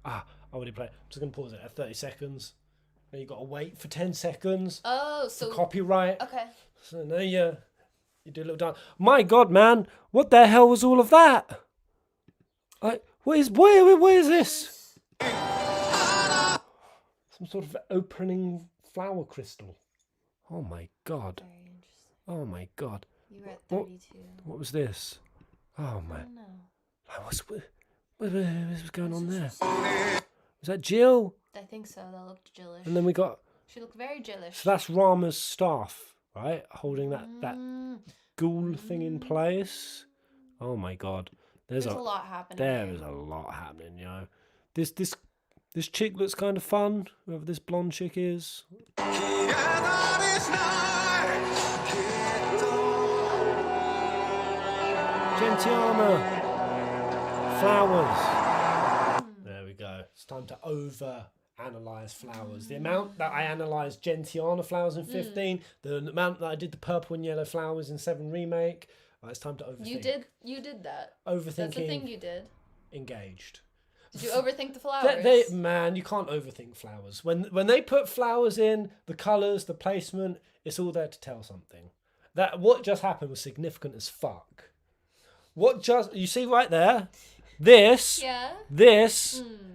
I already played. I'm just gonna pause it at 30 seconds. Now you gotta wait for 10 seconds. Oh, for so copyright. okay. So now you do a little dance. My God, man, what the hell was all of that? Like, where is this? Some sort of opening flower crystal. Oh my God. Very interesting. Oh my God. You were at What- 32. What was this? Oh I my. don't know. Like, what's going on there? Was that Jill? I think so. That looked Jillish. And then we got. She looked very Jillish. So that's Rama's staff, right? Holding that Mm, ghoul thing in place. Oh my God. there's a lot happening. There here. is a lot happening, you know. This chick looks kind of fun. Whoever this blonde chick is. Gentiana. Flowers. There we go. It's time to over-analyse flowers. The amount that I analysed Gentiana flowers in 15, the amount that I did the purple and yellow flowers in 7 Remake. It's time to overthink. You did that. Overthinking. That's the thing you did. Engaged. Did you overthink the flowers? Man, you can't overthink flowers. When they put flowers in, the colours, the placement, it's all there to tell something. That what just happened was significant as fuck. You see right there? This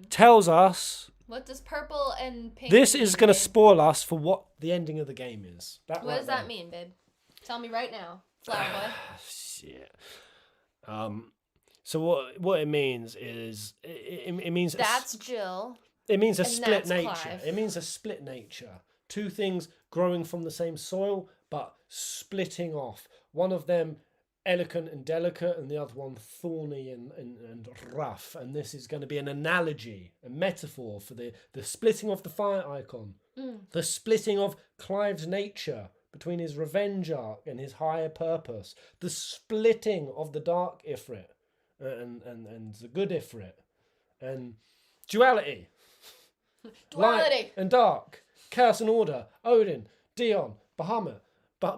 tells us What does purple and pink this mean, is going to babe? spoil us for what the ending of the game is. What does that mean, babe? Tell me right now, flower boy. Shit. So what it means is it means That's Jill. it means a and split that's nature. Clive. It means a split nature. two things growing from the same soil but splitting off. One of them elegant and delicate, and the other one thorny and rough. And this is going to be an analogy, a metaphor for the splitting of the fire icon, the splitting of Clive's nature between his revenge arc and his higher purpose, the splitting of the dark Ifrit and the good Ifrit, and duality, light and dark, chaos and order, Odin, Dion, Bahamut,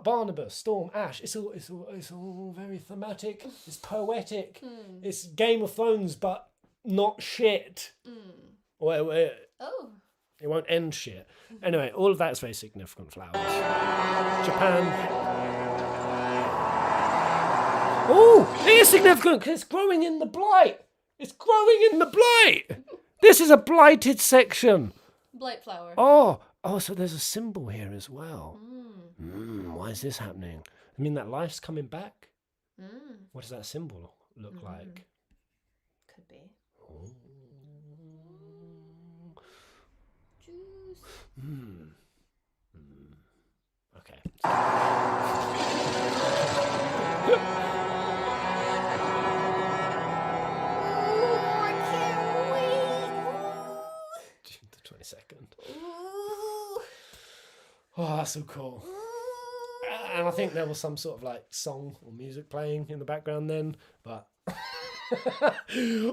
Barnabas, Storm, Ash. It's all very thematic. It's poetic. It's Game of Thrones, but not shit. Well, it won't end shit. Anyway, all of that's very significant. Flowers. Japan. Oh, it is significant because it's growing in the blight. It's growing in the blight. This is a blighted section. Blight flower. Oh, so there's a symbol here as well. Why is this happening? I mean, that life's coming back? What does that symbol look like? Could be. Oh. Juice. Okay. I can't wait. The 22nd. Oh, that's so cool. And I think there was some sort of like song or music playing in the background then, but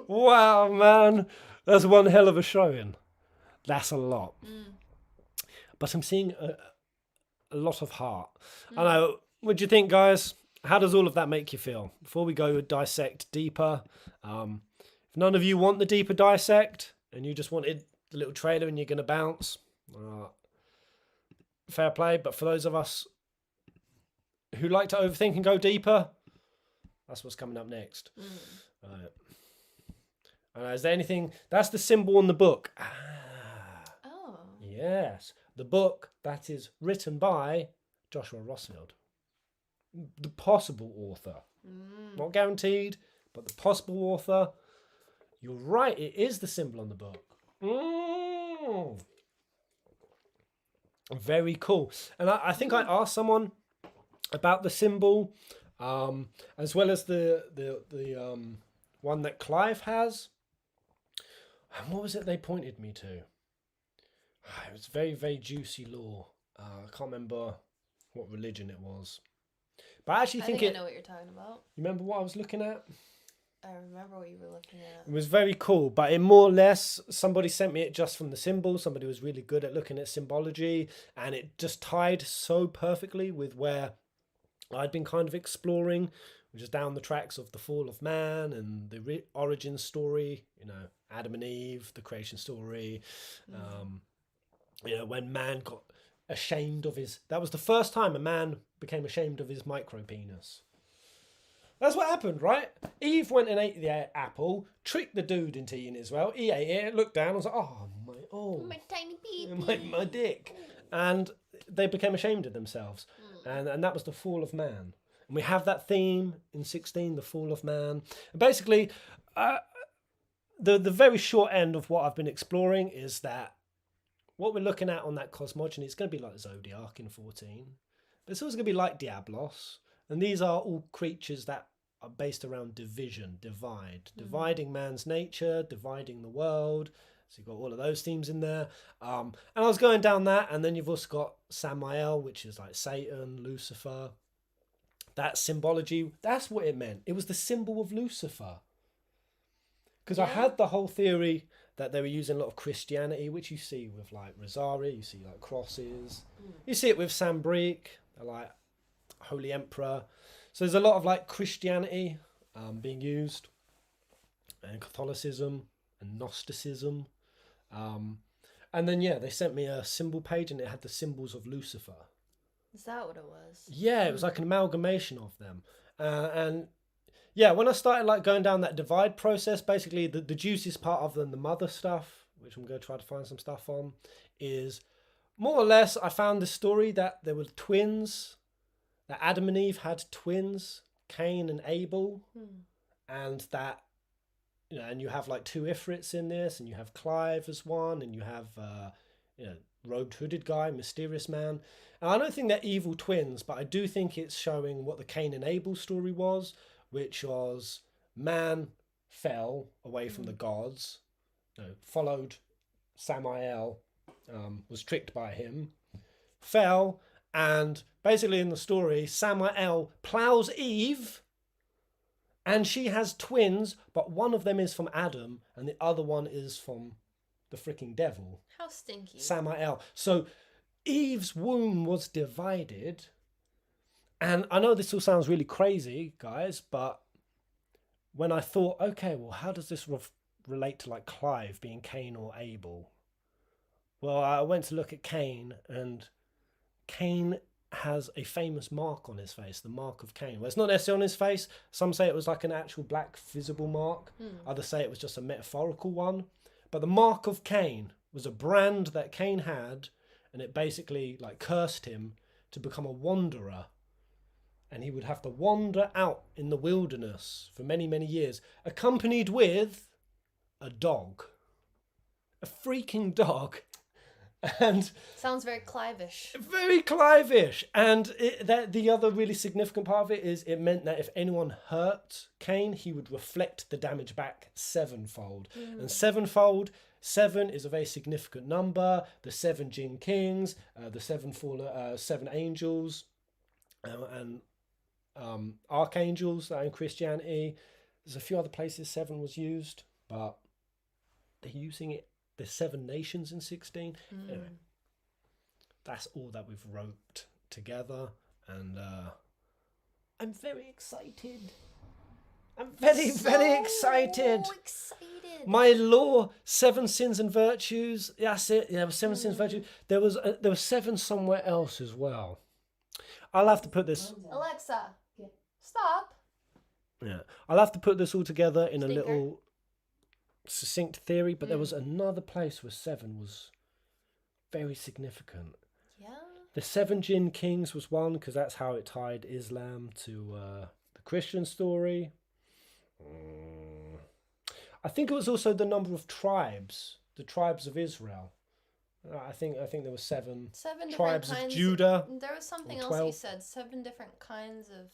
wow, man, that's one hell of a showing. That's a lot. But I'm seeing a lot of heart. I know. What do you think, guys? How does all of that make you feel? Before we go dissect deeper, if none of you want the deeper dissect and you just wanted the little trailer and you're going to bounce, fair play. But for those of us who like to overthink and go deeper, that's what's coming up next. Right. Is there anything? That's the symbol on the book. Oh. Yes. The book that is written by Joshua Rossfield. The possible author. Not guaranteed, but the possible author. You're right, it is the symbol on the book. Very cool. And I think I asked someone about the symbol, as well as the one that Clive has. And what was it they pointed me to? It was very, very juicy lore. I can't remember what religion it was. But I actually think I know what you're talking about. You remember what I was looking at? I remember what you were looking at. It was very cool, but it more or less, somebody sent me it just from the symbol. Somebody was really good at looking at symbology, and it just tied so perfectly with where I'd been kind of exploring, which is down the tracks of the fall of man and the origin story, Adam and Eve, the creation story, when man got ashamed of that was the first time a man became ashamed of his micro penis. That's what happened, right? Eve went and ate the apple, tricked the dude into eating it as well. He ate it, looked down, and was like, my tiny baby, my dick. And they became ashamed of themselves. And that was the fall of man. And we have that theme in 16, the fall of man. And basically, the very short end of what I've been exploring is that what we're looking at on that cosmogony, it's going to be like the Zodiac in 14. But it's also going to be like Diablos. And these are all creatures that are based around dividing man's nature, dividing the world. So you've got all of those themes in there. And I was going down that, and then you've also got Samael, which is like Satan, Lucifer. That symbology, that's what it meant. It was the symbol of Lucifer. Because I had the whole theory that they were using a lot of Christianity, which you see with like Rosaria, you see like crosses. You see it with Sambrique, like Holy Emperor. So there's a lot of like Christianity being used, and Catholicism and Gnosticism. And then they sent me a symbol page and it had the symbols of Lucifer. Is that what it was? Yeah, it was like an amalgamation of them. And when I started like going down that divide process, basically the juiciest part other than the mother stuff, which I'm going to try to find some stuff on, is more or less I found the story that there were twins, that Adam and Eve had twins, Cain and Abel, and that, and you have like two Ifrits in this, and you have Clive as one, and you have, robed hooded guy, mysterious man. And I don't think they're evil twins, but I do think it's showing what the Cain and Abel story was, which was man fell away from the gods, followed Samael, was tricked by him, fell, and basically in the story, Samael plows Eve, and she has twins, but one of them is from Adam, and the other one is from the freaking devil. How stinky. Samael. So Eve's womb was divided, and I know this all sounds really crazy, guys, but when I thought, okay, well, how does this relate to like Clive being Cain or Abel? Well, I went to look at Cain, and Cain has a famous mark on his face, the mark of Cain. Well, it's not necessarily on his face. Some say it was like an actual black visible mark. Others say it was just a metaphorical one. But the mark of Cain was a brand that Cain had, and it basically like cursed him to become a wanderer. And he would have to wander out in the wilderness for many, many years, accompanied with a dog. A freaking dog. And sounds very Clive-ish. Very Clive-ish. And the other really significant part of it is it meant that if anyone hurt Cain, he would reflect the damage back sevenfold. And sevenfold, 7 is a very significant number. The 7 Jinn Kings, the 7 angels, and archangels that are in Christianity. There's a few other places 7 was used, but they're using it. There's 7 nations in 16. Anyway, that's all that we've roped together, and I'm very excited. I'm very excited. My law, 7 sins and virtues. That's it. Yeah, there was 7 sins and virtues. There was 7 somewhere else as well. I'll have to put this. Alexa, stop. Yeah, I'll have to put this all together in a little succinct theory, but there was another place where 7 was very significant. Yeah. The 7 Jinn Kings was one, because that's how it tied Islam to the Christian story. I think it was also the number of tribes, the tribes of Israel. I think there were 7 tribes of Judah. There was something else he said. 7 different kinds of.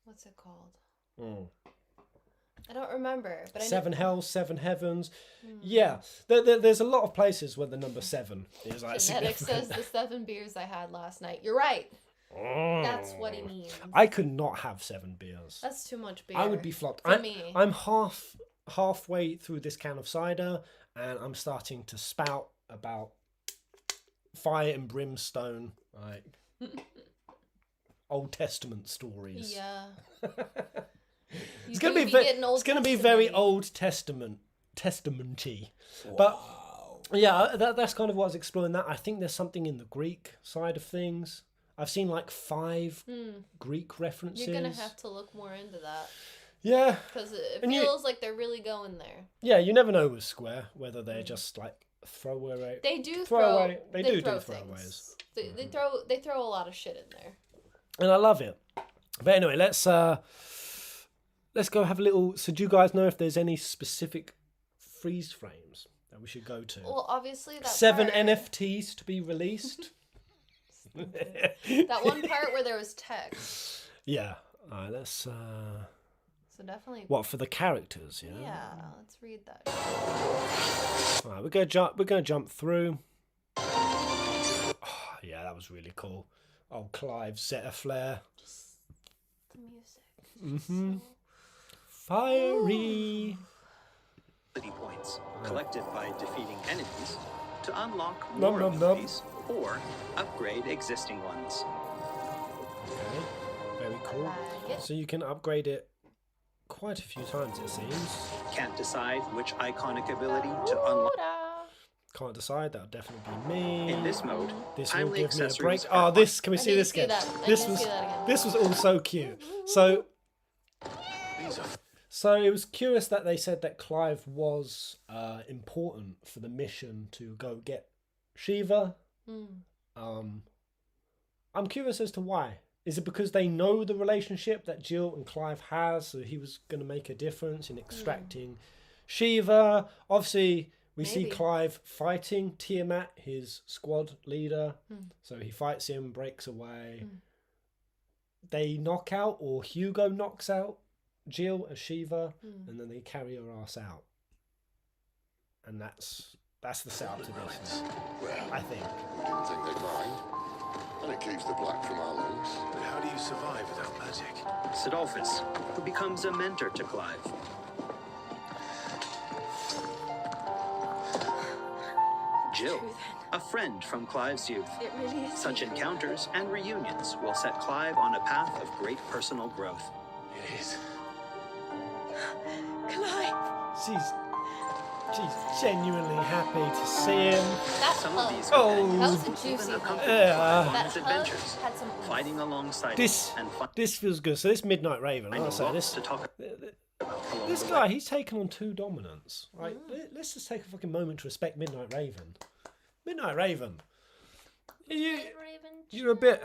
What's it called? I don't remember, but 7 hells, 7 heavens. Yeah, there's a lot of places where the number 7 is like Genetic says the 7 beers I had last night. You're right. That's what he means. I could not have 7 beers. That's too much beer. I would be flopped. For me. I'm halfway through this can of cider, and I'm starting to spout about fire and brimstone, like Old Testament stories. Yeah. It's gonna be very Old Testamenty. Wow. But yeah, that's kind of what I was exploring. That I think there's something in the Greek side of things. I've seen like 5 Greek references. You're gonna have to look more into that. Yeah, because it feels like they're really going there. Yeah, you never know with Square whether they're just like throwaway. They do throw throwaways. They throw a lot of shit in there. And I love it. But anyway, let's go have a little. So do you guys know if there's any specific freeze frames that we should go to? Well, obviously that 7 part... NFTs to be released. That one part where there was text. Yeah. All right, let's. So definitely. What for the characters? Yeah. Yeah. Let's read that. All right, we're gonna jump through. Oh, yeah, that was really cool. Oh, Clive set a flare. Just the music. So... Fiery. Points collected by defeating enemies to unlock more abilities or upgrade existing ones. Okay, very cool. So you can upgrade it quite a few times, it seems. Can't decide which iconic ability to unlock. Can't decide. That'll definitely be me. In this mode, this will give me a break. Oh, this. Can we see this again? This was all so cute. So it was curious that they said that Clive was important for the mission to go get Shiva. I'm curious as to why. Is it because they know the relationship that Jill and Clive has, so he was going to make a difference in extracting Shiva? Obviously, We see Maybe. Clive fighting Tiamat, his squad leader. So he fights him, breaks away. They knock out, or Hugo knocks out Jill as Shiva, and then they carry her ass out. And that's the setup to this, Well, I think. we didn't think they'd mind. And it keeps the black from our lungs. But how do you survive without magic? Sidolphus, who becomes a mentor to Clive. Jill, a friend from Clive's youth. It really is. Such encounters and reunions will set Clive on a path of great personal growth. It is. Clive. She's genuinely happy to see him. That Some hug. of these Oh. companions That was a even juicy hug. accompany Yeah. Clive on That his hug adventures, had some oomph. fighting alongside This him and this feels good. So this Midnight Raven, like I say, finding this lots to talk along this the guy, way. he's taken on 2 dominants. Right? Let's just take a fucking moment to respect Midnight Raven. Midnight Raven, you're a bit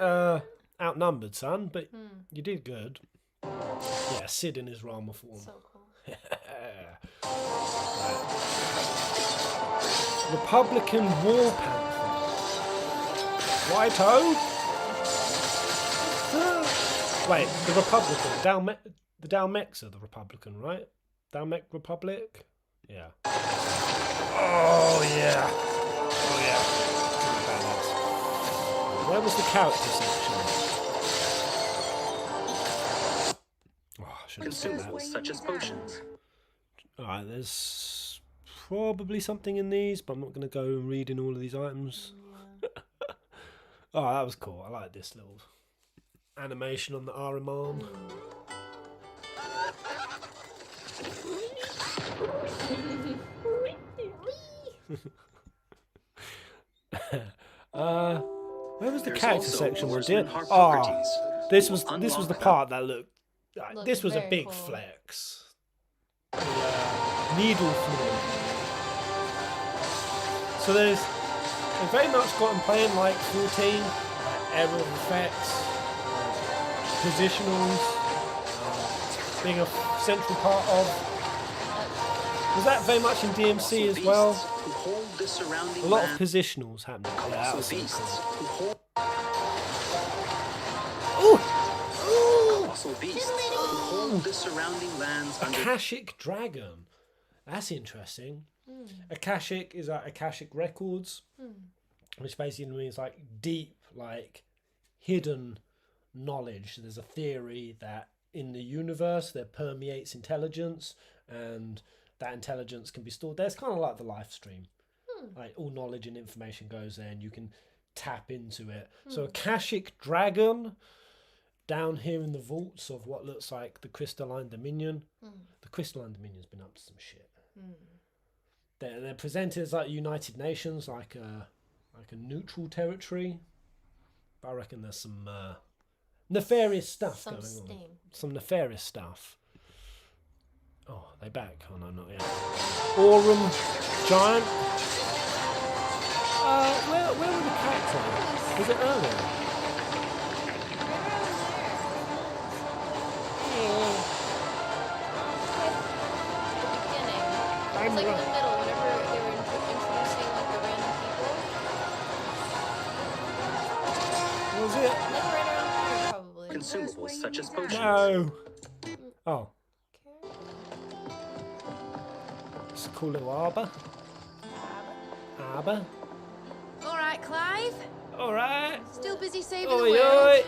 outnumbered, son, but you did good. Yeah, Sid in his Rama form. So cool. Republican War Panther. Righto. Wait, the Republican. The Dalmex are the Republican, right? Dalmec Republic? Yeah. Oh, yeah. Oh, yeah. Badass. Where was the character section? Oh, I should have said that. Consumables such as potions. Alright, there's probably something in these, but I'm not going to go reading all of these items. Oh, that was cool. I like this little animation on the arm arm. Where was the There's character also section, my Warsman dear? Harpocrates. This was the Unlock part that looked. Looked This was a very big cool. flex. The, needle fluid. So they've very much got him playing like 14, error of effects, positionals, being a central part of. Was that very much in DMC as well? Who hold the surrounding A lot of land. positionals happening. Yeah, that was Also so beasts cool. who hold Ooh! colossal beasts who hold the surrounding lands under Akashic Dragon. That's interesting. Akashic is like Akashic Records, which basically means like deep, like hidden knowledge. There's a theory that in the universe there permeates intelligence, and that intelligence can be stored there. It's kind of like the live stream. Like all knowledge and information goes there, and you can tap into it. So Akashic Dragon, down here in the vaults of what looks like the Crystalline Dominion. The Crystalline Dominion's been up to some shit. They're presented as like United Nations, like a neutral territory. But I reckon there's some nefarious stuff Some going on. steam. Some nefarious stuff. Oh, they back? Oh no, not yet. Aurum Giant. Where were the characters? Was it earlier? It's like in the middle, whenever they were introducing like the random people. Was it? Like right around here, probably. consumables such as potions. No. Oh. It's a cool little arbor. Arbor. All right, Clive. All right. Still busy saving Oi, the world. oi.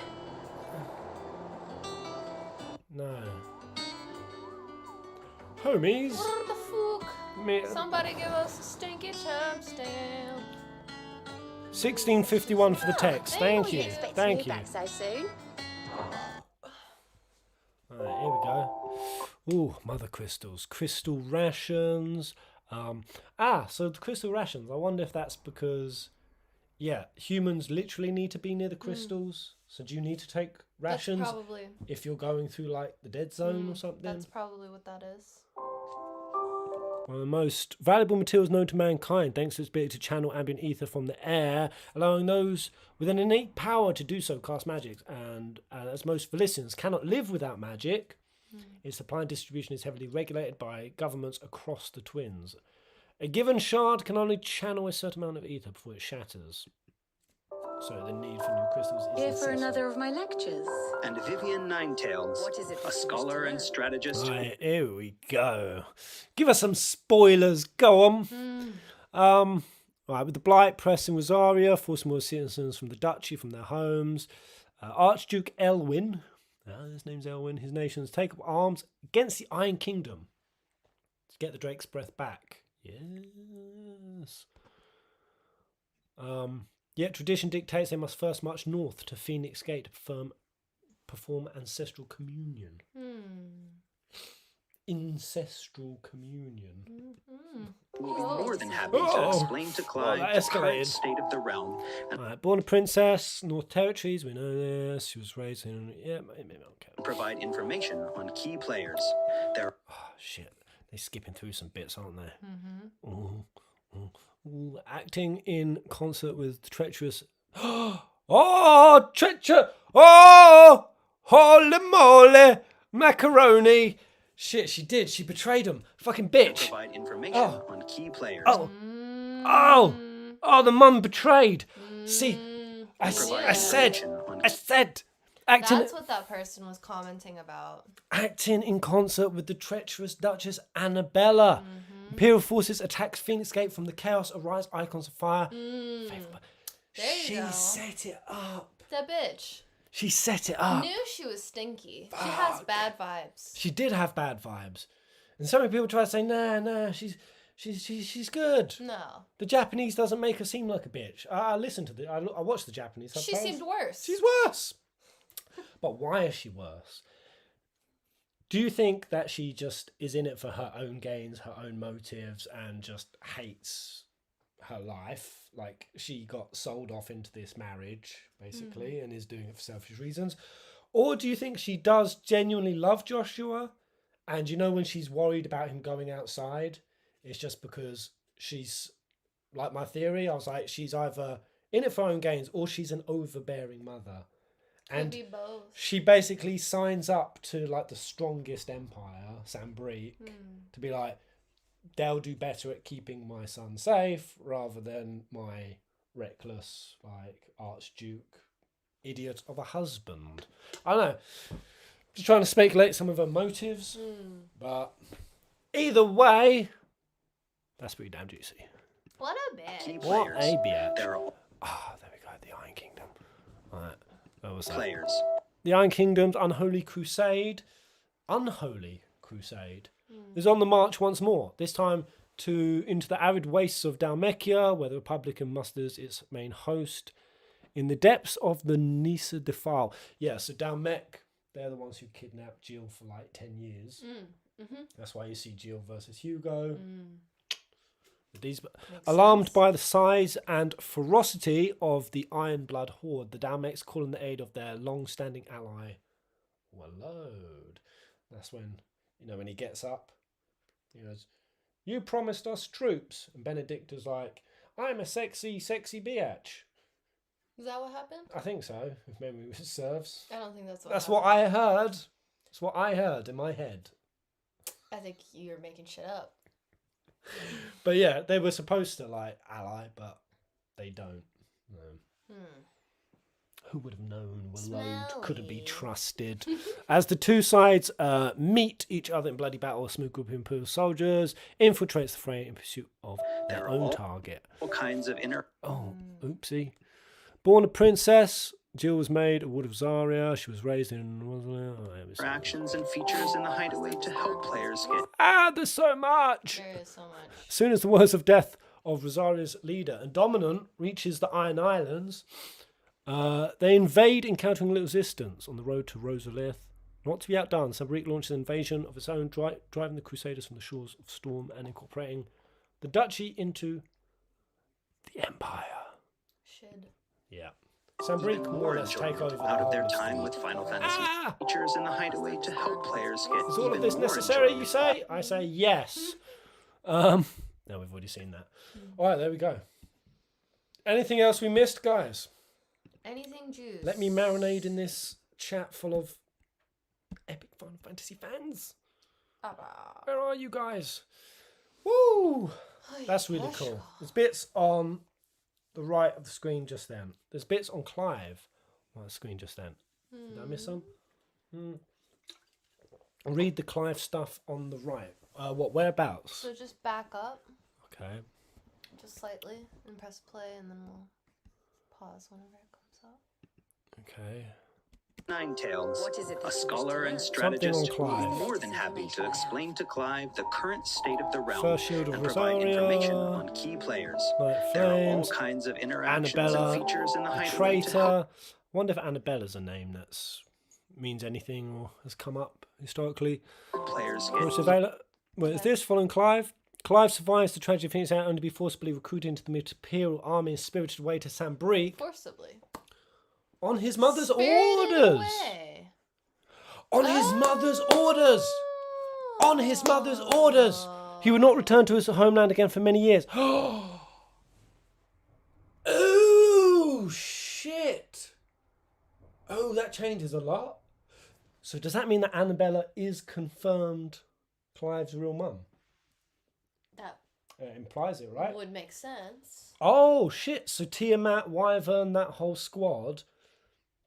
No. Homies. What the fuck? Me, Somebody give us a stinky timestamp. 1651 for the text. Thank you. Expecting Thank you you. back so soon. Alright, here we go. Ooh, mother crystals. Crystal rations. So the crystal rations. I wonder if that's because, yeah, humans literally need to be near the crystals. So do you need to take rations That's probably. if you're going through like the dead zone or something? That's probably what that is. One of the most valuable materials known to mankind, thanks to its ability to channel ambient ether from the air, allowing those with an innate power to do so cast magic. And as most Felicians cannot live without magic, its supply and distribution is heavily regulated by governments across the Twins. A given shard can only channel a certain amount of ether before it shatters. So the need for new crystals is Here for necessary. another of my lectures. And Vivian Ninetails, What is it a that you scholar wish to and learn? strategist. Right, here we go. Give us some spoilers. Go on. Right, with the Blight pressing Rosaria, forcing more citizens from the duchy from their homes. Archduke Elwin, his name's Elwin, his nations take up arms against the Iron Kingdom to get the Drake's breath back. Yes. Yet tradition dictates they must first march north to Phoenix Gate to perform ancestral communion. Ancestral communion. We'll be more than happy to explain to Clyde that the current escalated. state of the realm. Right, born a princess, North Territories, we know this. She was raised in... Yeah, maybe okay. Provide information on key players. There Oh, shit. They're skipping through some bits, aren't they? Ooh. Acting in concert with treacherous... Oh, treacher! Oh! Holy moly! Macaroni! Shit, she did. She betrayed him. Fucking bitch. provide information on key players. Oh, the mum betrayed. See, I said, acting, That's what that person was commenting about. acting in concert with the treacherous Duchess Annabella. Imperial forces attack Phoenix Gate from the Chaos Arise icons of fire. There you She go. set it up. That bitch. She set it up. Knew she was stinky. She has bad vibes. She did have bad vibes, and so many people try to say, nah, she's good. No. The Japanese doesn't make her seem like a bitch. I listened to I watched the Japanese She subtitles. seemed worse. She's worse. But why is she worse? Do you think that she just is in it for her own gains, her own motives, and just hates her life? Like, she got sold off into this marriage, basically, and is doing it for selfish reasons? Or do you think she does genuinely love Joshua? And you know, when she's worried about him going outside, it's just because she's, like my theory, I was like, she's either in it for her own gains or she's an overbearing mother. And Could be both. she basically signs up to like the strongest empire, Sambrique, to be like, they'll do better at keeping my son safe rather than my reckless, like, Archduke idiot of a husband. I don't know. Just trying to speculate some of her motives. But either way, that's pretty damn juicy. What a bitch. Key What players. a bitch. There are There we go, the Iron Kingdom. Right. What was that? players. The Iron Kingdom's Unholy Crusade is on the march once more, this time into the arid wastes of Dalmekia, where the Republican musters its main host, in the depths of the Nisa Defile. Yeah, so Dalmek, they're the ones who kidnapped Jill for like 10 years. That's why you see Jill versus Hugo. These, alarmed by the size and ferocity of the Iron Blood Horde, the Dalmeks call in the aid of their long-standing ally, Walload. That's when, when he gets up, he goes, "You promised us troops." And Benedicta's like, "I'm a sexy bitch." Is that what happened? I think so, if memory serves. I don't think that's what That's happened. what I heard. That's what I heard in my head. I think you're making shit up. But yeah, they were supposed to like ally, but they don't. No. Who would have known Walload couldn't be Smelly. trusted? As the two sides meet each other in bloody battle, a smooth group of Imperial soldiers infiltrates the fray in pursuit of their own target. All kinds of inner Oh, oopsie. Born a princess, Jill was made a ward of Zarya. She was raised in... interactions and features in the hideaway to help players get There's so much! There is so much. As soon as the words of death of Rosaria's leader and dominant reaches the Iron Islands, they invade, encountering little resistance on the road to Rosalith. Not to be outdone, Sambrique launches an invasion of its own, driving the Crusaders from the shores of Storm and incorporating the duchy into the Empire. Should. Yeah. Sambrique more or less take over out of their whole time fleet. with Final Fantasy features in the hideaway to help players get Is all even of this more necessary, enjoyable. you say? I say yes. No, we've already seen that. All right, there we go. Anything else we missed, guys? Anything juice? Let me marinate in this chat full of epic Final Fantasy fans. Where are you guys? Woo! That's really cool. There's bits on the right of the screen just then. There's bits on Clive on the screen just then. Did I miss some? Read the Clive stuff on the right. Whereabouts? So just back up. Okay. Just slightly and press play, and then we'll pause whenever it comes up. Okay. Ninetales, What is it that a you wish to scholar learn? and Something strategist, on will Clive. be more than happy to explain to Clive the current state of the realm First Shield of and provide Rosaria, information on key players. Night There are all Flames, kinds of interactions Annabella, and features in the the hideaway to help Traitor. Wonder if Annabella's a name that's means anything or has come up historically. players What's get available? Well, is this following Clive? Clive survives the tragedy of Phoenix Out only to be forcibly recruited into the Imperial Army and spirited away to Sambrique Forcibly. on his mother's Spirited orders. away. On his mother's orders. On his mother's orders. He would not return to his homeland again for many years. Oh, shit. Oh, that changes a lot. So does that mean that Annabella is confirmed Clive's real mum? That It implies it, right? would make sense. Oh, shit. So Tiamat, Wyvern, that whole squad,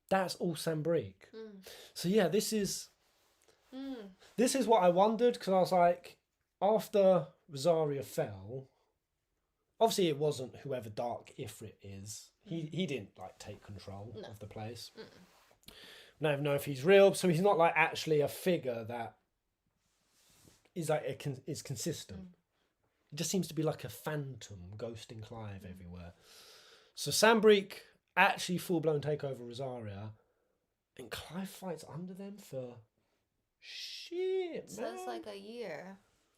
that's all Sambrique. So yeah, this is what I wondered, because I was like, after Rosaria fell, obviously it wasn't whoever Dark Ifrit is. He didn't like take control of the place. I don't even know if he's real, so he's not like actually a figure that is like is consistent. It just seems to be like a phantom ghosting Clive everywhere. So Sambrique actually full-blown take over Rosaria, and Clive fights under them for shit, It says like a year.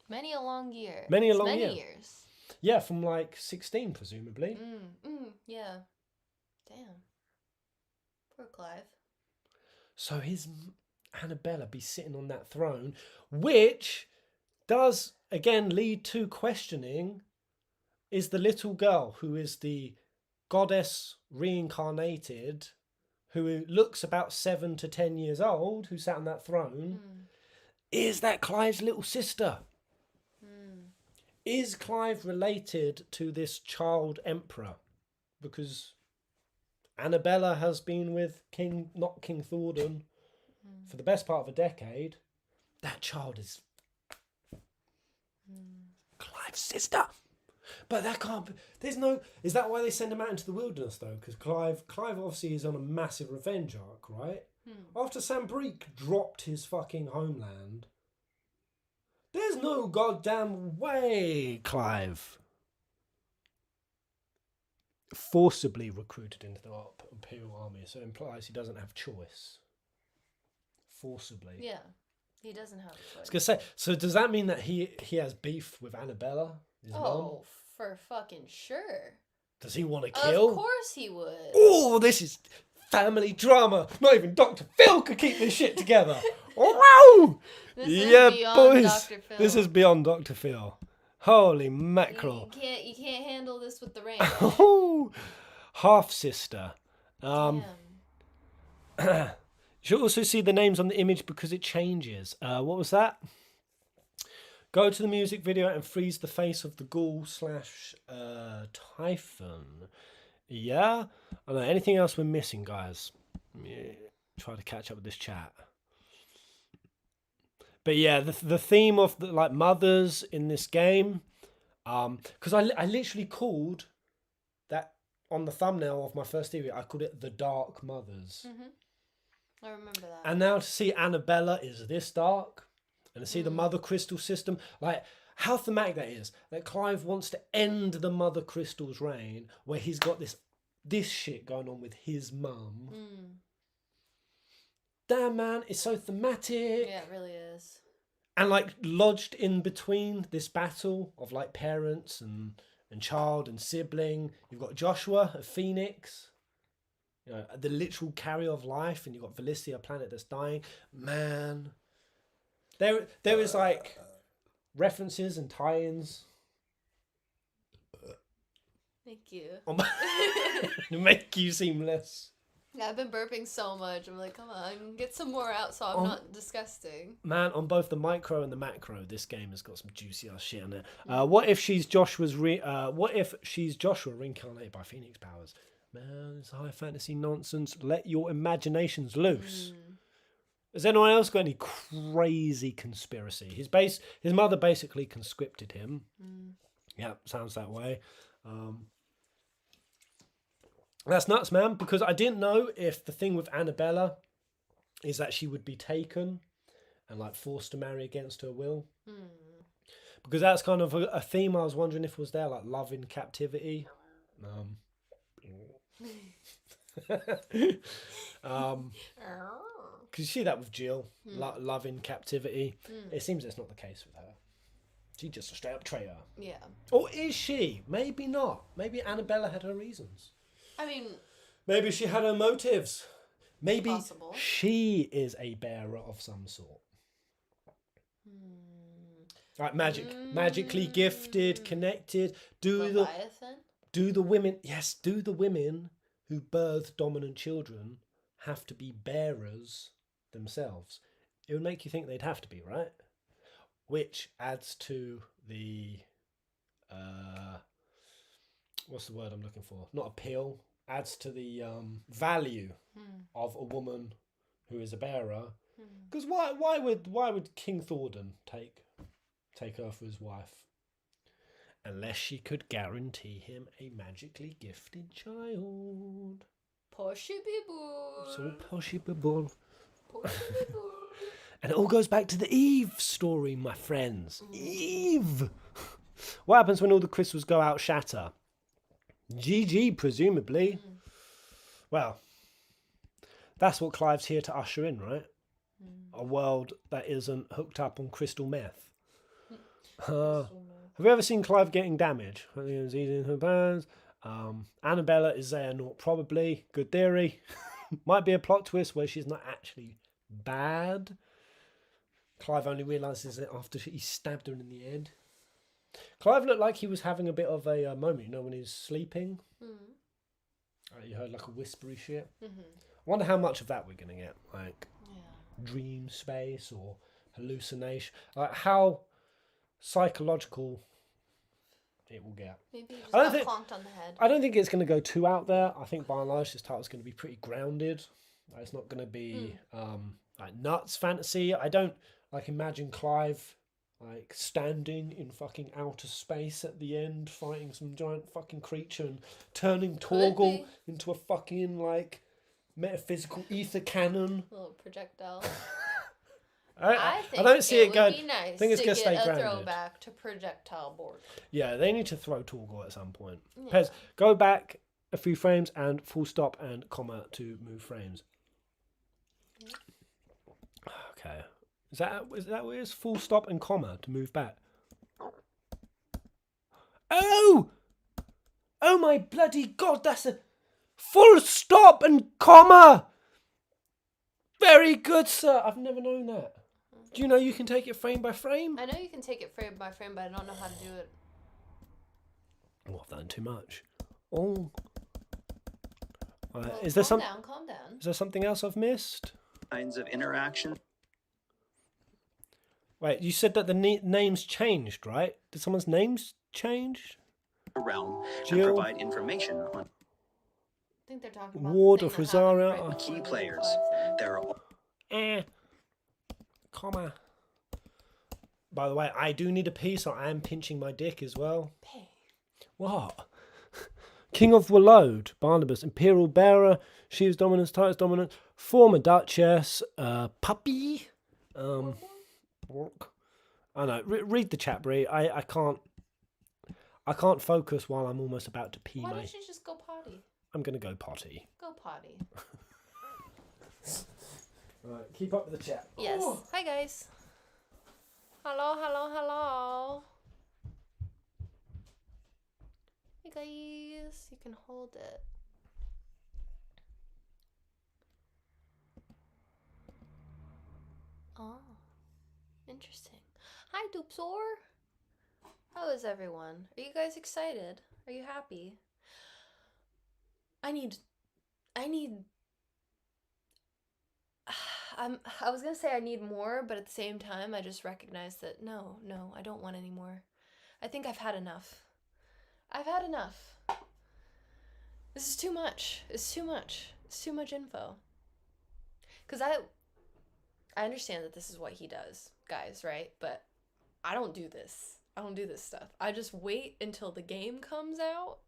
Many a long year. Many a It's long many year. years. Yeah, from like 16 presumably. Yeah. Damn. Poor Clive. So his Annabella be sitting on that throne, which does again lead to questioning: is the little girl who is the goddess reincarnated, who looks about 7 to 10 years old, who sat on that throne, is that Clive's little sister? Is Clive related to this child emperor? Because Annabella has been with not King Thordan, for the best part of a decade. That child is Clive's sister. But that can't be, there's no, is that why they send him out into the wilderness though? Because Clive obviously is on a massive revenge arc, right? After Sambrique dropped his fucking homeland, there's no goddamn way Clive forcibly recruited into the Imperial Army, so it implies he doesn't have choice. Forcibly. Yeah. He doesn't have a choice. I was gonna say, so does that mean that he has beef with Annabella, his mum? Oh, for fucking sure. Does he want to kill? Of course he would. Oh, this is family drama. Not even Dr. Phil could keep this shit together. Wow! This is beyond Dr. Phil. This is beyond Dr. Phil. Holy mackerel. You can't handle this with the rain. Oh, half sister. Damn. You should also see the names on the image because it changes. What was that? Go to the music video and freeze the face of the ghoul / Typhon. Yeah? I don't know. Anything else we're missing, guys? Let me try to catch up with this chat. But yeah, the theme of the like mothers in this game, because I literally called that on the thumbnail of my first theory. I called it the Dark Mothers. I remember that. And now to see Annabella is this dark, and to see the Mother Crystal system, like how thematic that is. That Clive wants to end the Mother Crystal's reign, where he's got this shit going on with his mum. Damn, man, it's so thematic. Yeah, it really is. And like lodged in between this battle of like parents and child and sibling, you've got Joshua of Phoenix, you know, the literal carrier of life, and you've got Valicia, a planet that's dying. Man, there is like references and tie-ins. Thank you. To make you seem less Yeah, I've been burping so much. I'm like, come on, get some more out so I'm not disgusting. Man, on both the micro and the macro, this game has got some juicy ass shit in it. What if she's Joshua reincarnated by Phoenix powers? Man, it's high fantasy nonsense. Let your imaginations loose. Has anyone else got any crazy conspiracy? His mother basically conscripted him. Yeah, sounds that way. That's nuts, man, because I didn't know if the thing with Annabella is that she would be taken and like forced to marry against her will. Because that's kind of a theme I was wondering if was there, like love in captivity. Because you see that with Jill, love in captivity. It seems it's not the case with her. She's just a straight up traitor. Yeah. Or is she? Maybe not. Maybe Annabella had her reasons. I mean, maybe she had her motives. Maybe possible. she is a bearer of some sort. Like magically gifted, connected. Do the women who birth dominant children have to be bearers themselves? It would make you think they'd have to be, right? Which adds to the what's the word I'm looking for? Not appeal. Adds to the value of a woman who is a bearer. Because why would King Thordan take her for his wife? Unless she could guarantee him a magically gifted child. Possible. So possible. And it all goes back to the Eve story, my friends. Eve! What happens when all the crystals go out shatter? GG, presumably. Well, that's what Clive's here to usher in, right? A world that isn't hooked up on crystal meth. Have you ever seen Clive getting damage? I think it was eating her bones. Annabella is Xehanort, probably. Good theory. Might be a plot twist where she's not actually bad. Clive only realises it after he stabbed her in the head. Clive looked like he was having a bit of a moment, when he was sleeping. You heard like a whispery shit. I wonder how much of that we're going to get. Like dream space or hallucination. Like how psychological it will get. Maybe you just got clonked on the head. I don't think it's going to go too out there. I think by and large this title's going to be pretty grounded. It's not going to be like nuts fantasy. I don't imagine Clive like standing in fucking outer space at the end fighting some giant fucking creature and turning Torgal into a fucking like metaphysical ether cannon. Little projectile. I don't see it going. Would be nice I think it's to going to stay get a grounded. throwback to projectile board. Yeah, they need to throw Torgal at some point. Pez, go back a few frames and full stop and comma to move frames. Okay. Is that what it is? Full stop and comma to move back. Oh! Oh my bloody god, that's a full stop and comma! Very good, sir. I've never known that. Do you know you can take it frame by frame? I know you can take it frame by frame, but I don't know how to do it. Oh, I've done too much. Oh. Well, Is there calm down. Is there something else I've missed? Kinds of interaction. Wait, you said that the names changed, right? Did someone's names change? Realm and Jill? provide information on I think they're talking about Ward the of thing that happened Rosaria. right before key the players. five. There are Comma. By the way, I do need a pee, so I am pinching my dick as well. Pay. What? King of Wallode, Barnabas, Imperial Bearer, Sheaves Dominance, Titus Dominance, former Duchess, Puppy, I know. Read the chat, Brie. I can't focus while I'm almost about to pee. Why don't you just go potty? I'm gonna go potty. Go potty. Right, keep up with the chat. Yes. Oh. Hi guys. Hello. Hey guys, you can hold it. Oh, interesting. Hi Doopsor. How is everyone? Are you guys excited? Are you happy? I need I was gonna say I need more, but at the same time, I just recognize that no, I don't want any more. I think I've had enough. I've had enough. This is too much. It's too much. It's too much info. Cause I understand that this is what he does, guys, right? But I don't do this. I don't do this stuff. I just wait until the game comes out,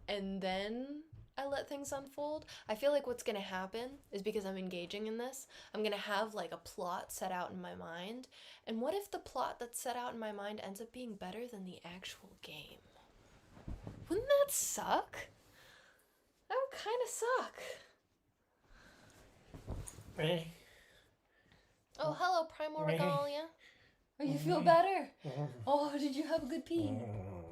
and then I let things unfold. I feel like what's gonna happen is because I'm engaging in this, I'm gonna have like a plot set out in my mind. And what if the plot that's set out in my mind ends up being better than the actual game? Wouldn't that suck? That would kind of suck. Oh, hello, Primal Regalia. Oh, you feel better? Oh, did you have a good pee?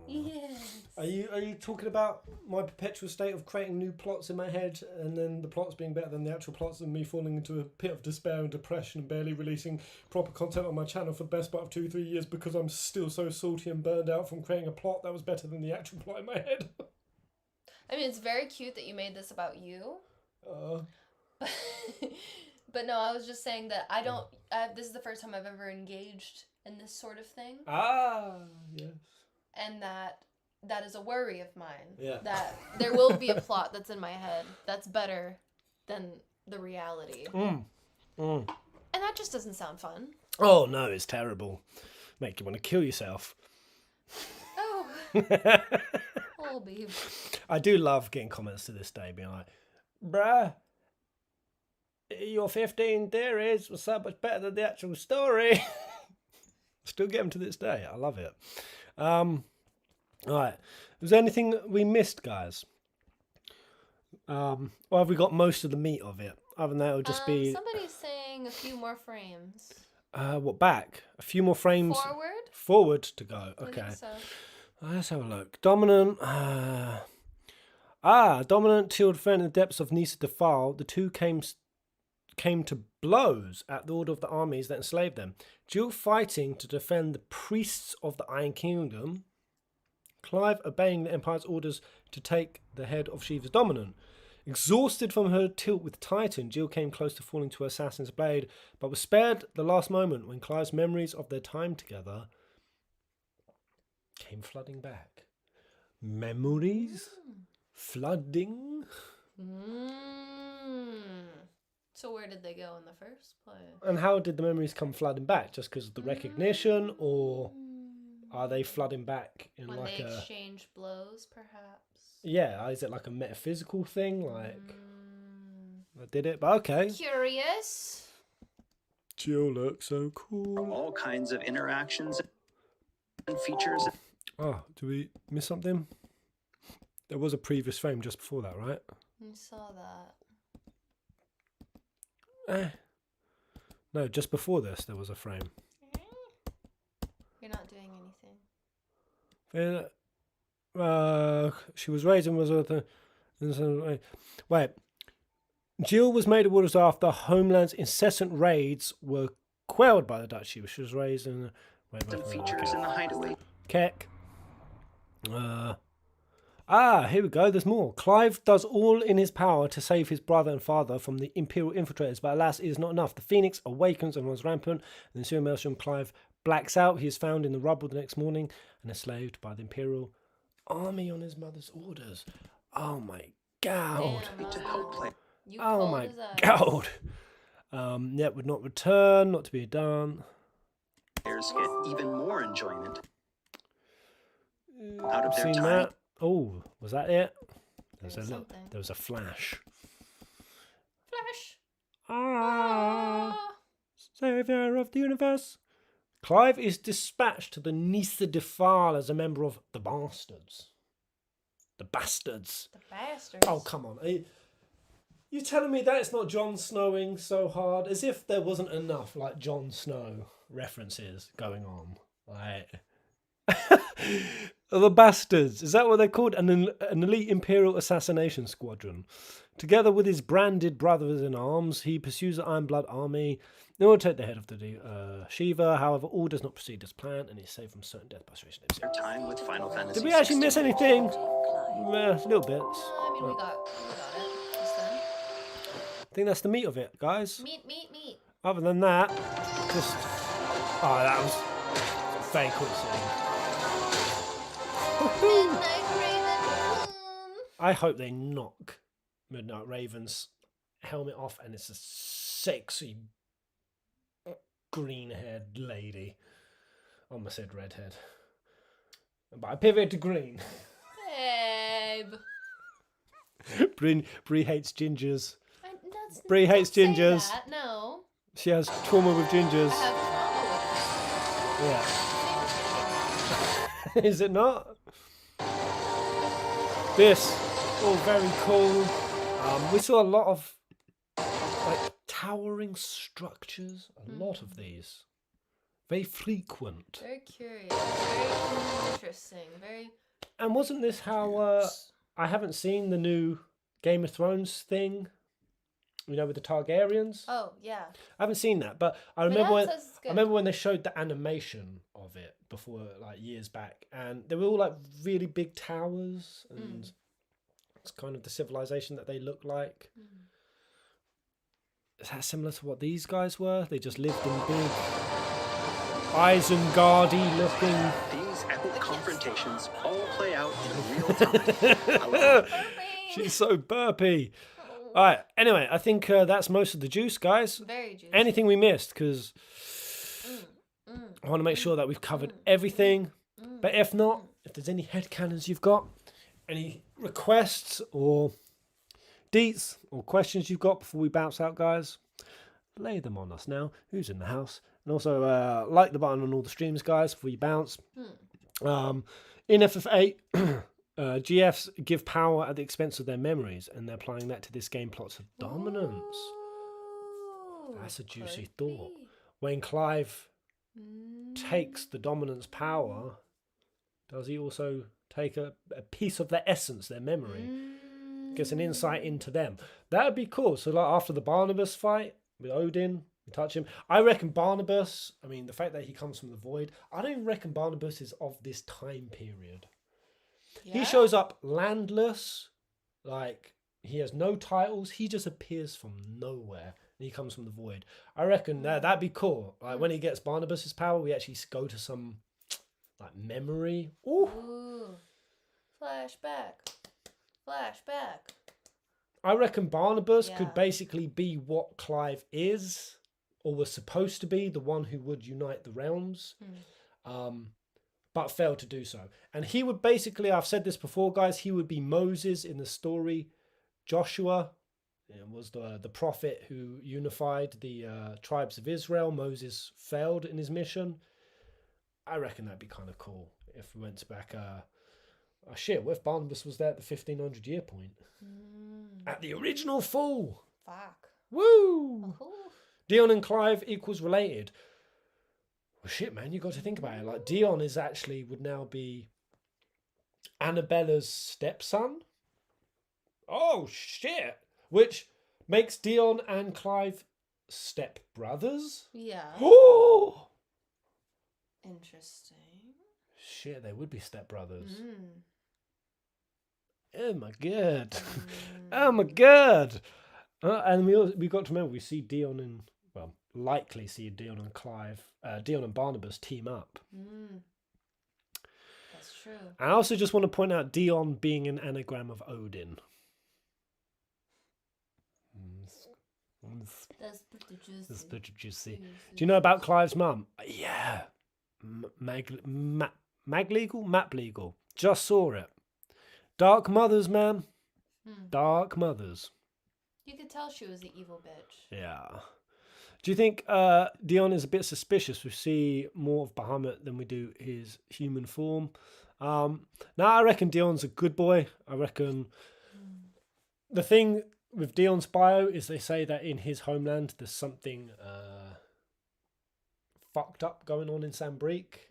Yes. Are you talking about my perpetual state of creating new plots in my head, and then the plots being better than the actual plots, and me falling into a pit of despair and depression and barely releasing proper content on my channel for the best part of 2-3 years because I'm still so salty and burned out from creating a plot that was better than the actual plot in my head? I mean, it's very cute that you made this about you. But no, I was just saying that I don't. This is the first time I've ever engaged in this sort of thing. Yes. And that is a worry of mine. Yeah. That there will be a plot that's in my head that's better than the reality. And that just doesn't sound fun. Oh no, it's terrible. Make you want to kill yourself. Oh. Oh, babe. I do love getting comments to this day being like, bruh, your 15 theories were so much better than the actual story. Still get them to this day. I love it. Alright. Was there anything we missed, guys? Or have we got most of the meat of it? Other than that, it'll just be... Somebody's saying a few more frames. What, back? A few more frames? Forward? Forward to go. Okay. I think so. Let's have a look. Dominant. Dominant till defend in the depths of Nisa Defile. The two came to blows at the order of the armies that enslaved them. Jill fighting to defend the priests of the Iron Kingdom. Clive obeying the Empire's orders to take the head of Shiva's Dominant. Exhausted from her tilt with Titan, Jill came close to falling to her assassin's blade, but was spared the last moment when Clive's memories of their time together came flooding back. Memories? Flooding? So where did they go in the first place? And how did the memories come flooding back? Just because of the recognition, or are they flooding back in when like they a... exchange blows, perhaps? Yeah, is it like a metaphysical thing? Like, I did it, but okay. Curious. Jill looks so cool. All kinds of interactions and features. Oh, did we miss something? There was a previous frame just before that, right? I saw that. No, just before this there was a frame. You're not doing anything. She was raised and was wait. Jill was made of orders after Homeland's incessant raids were quelled by the Dutch. She was raised in Features in the hideaway. Keck. Here we go. There's more. Clive does all in his power to save his brother and father from the Imperial infiltrators, but alas, it is not enough. The Phoenix awakens and runs rampant. And in Sir Melsham, Clive blacks out. He is found in the rubble the next morning and enslaved by the Imperial army on his mother's orders. Oh my god. Damn, To help play. Oh my god. Yet would not return, not to be done. Players get even more enjoyment out of I've their seen time. that. Oh, was that it? There was a flash. Savior of the universe. Clive is dispatched to the Nisa Defile as a member of the Bastards. The Bastards. The bastards. Oh, come on. You telling me that it's not Jon Snowing so hard? As if there wasn't enough, like, Jon Snow references going on. Like... The Bastards. Is that what they're called? An elite Imperial assassination squadron. Together with his branded brothers in arms, he pursues the Iron Blood army. They will take the head of the Shiva. However, all does not proceed as planned, and is saved from certain death by situation. Their time with Final Fantasy. Did we actually miss anything? Clive. Little bits. I mean, we got it just then. I think that's the meat of it, guys. Meat. Other than that, just that was a very cool scene. Midnight Raven. I hope they knock Midnight Raven's helmet off and it's a sexy green-haired lady. I almost said redhead, but I pivoted to green. Babe. Bree hates gingers. That's, Bree hates don't say gingers. that, no. She has trauma with gingers. I have trauma with Yeah. Is it not? This all very cool. We saw a lot of like towering structures. A lot of these. Very frequent. Very curious. Very interesting. Very. And wasn't this how I haven't seen the new Game of Thrones thing? You know, with the Targaryens. Oh yeah. I haven't seen that, but I remember when they showed the animation of it before, like years back, and they were all like really big towers, and it's kind of the civilization that they look like. Is that similar to what these guys were? They just lived in big Isengard-y looking. These epic confrontations all play out in real time. I love it. She's so burpy. All right. Anyway, I think that's most of the juice, guys. Very juicy. Anything we missed? Because I want to make sure that we've covered everything. But if not, if there's any headcanons you've got, any requests or deets or questions you've got before we bounce out, guys, lay them on us now. Who's in the house? And also like the button on all the streams, guys, before you bounce. In FF8, GFs give power at the expense of their memories, and they're applying that to this game plots of dominance. Ooh, That's a juicy thought. When Clive takes the dominance power, does he also take a piece of their essence, their memory? Gets an insight into them. That would be cool. So like after the Barnabas fight with Odin, you touch him. I reckon Barnabas, I mean, the fact that he comes from the void, I don't even reckon Barnabas is of this time period. Yeah? He shows up landless, like he has no titles. He just appears from nowhere, and he comes from the void. I reckon that'd be cool. Like when he gets Barnabas's power, we actually go to some like memory. Ooh. Flashback. I reckon Barnabas could basically be what Clive is, or was supposed to be, the one who would unite the realms. But failed to do so. And he would basically, I've said this before, guys, he would be Moses in the story. Joshua was the prophet who unified the tribes of Israel. Moses failed in his mission. I reckon that'd be kind of cool if we went back. What if Barnabas was there at the 1500 year point? At the original fall. Fuck. Woo! Oh. Dion and Clive equals related. Well, shit, man, you got to think about it. Like, Dion would now be Annabella's stepson. Oh, shit. Which makes Dion and Clive stepbrothers. Yeah. Oh! Interesting. Shit, they would be stepbrothers. Oh, my God. Oh, my God. And we got to remember, we see Dion and, well, likely see Dion and Dion and Barnabas team up. That's true. And I also just want to point out Dion being an anagram of Odin. That's pretty juicy. That's pretty juicy. Do you know about Clive's mum? Yeah. Map Legal. Just saw it. Dark mothers, man. Dark mothers. You could tell she was the evil bitch. Yeah. Do you think Dion is a bit suspicious? We see more of Bahamut than we do his human form. Now, I reckon Dion's a good boy. I reckon the thing with Dion's bio is they say that in his homeland there's something fucked up going on in Sambrique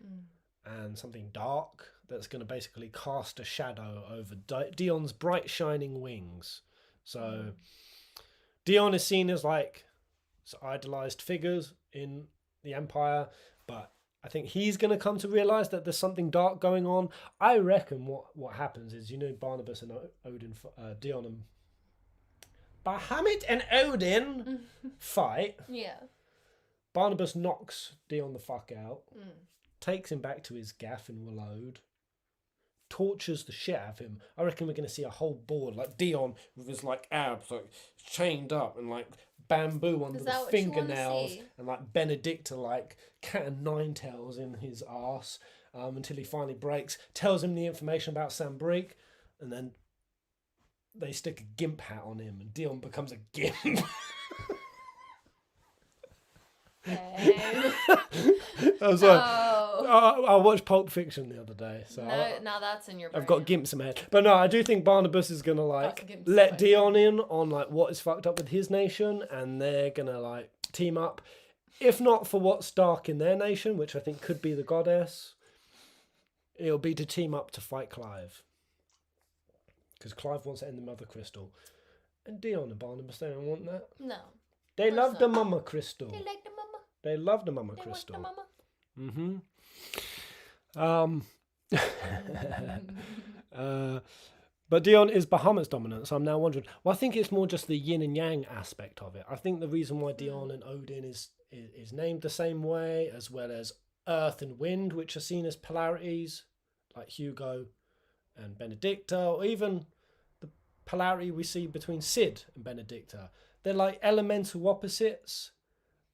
and something dark that's going to basically cast a shadow over Dion's bright shining wings. So Dion is seen as like idolized figures in the Empire, but I think he's going to come to realize that there's something dark going on. I reckon what happens is, Barnabas and Odin, Dion and Bahamut and Odin fight. Yeah. Barnabas knocks Dion the fuck out, takes him back to his gaff in Willowed, tortures the shit out of him. I reckon we're going to see a whole board, like Dion with his like abs like chained up and like bamboo under the fingernails, and like Benedicta like cat and nine tails in his arse until he finally breaks, tells him the information about Sambrique, and then they stick a gimp hat on him and Dion becomes a gimp. I was like, I watched Pulp Fiction the other day, so now that's in your brain. I've got gimps in my head. But no, I do think Barnabas is gonna like let Dion in on like what is fucked up with his nation, and they're gonna like team up. If not for what's dark in their nation, which I think could be the goddess, it'll be to team up to fight Clive. Because Clive wants to end the Mother Crystal. And Dion and Barnabas, they don't want that. No. They love the Mama Crystal. They like the mama. They love the Mama Crystal. But Dion is Bahamut's dominant, so I'm now wondering. Well, I think it's more just the yin and yang aspect of it. I think the reason why Dion and Odin is named the same way, as well as Earth and Wind, which are seen as polarities, like Hugo and Benedicta, or even the polarity we see between Sid and Benedicta. They're like elemental opposites,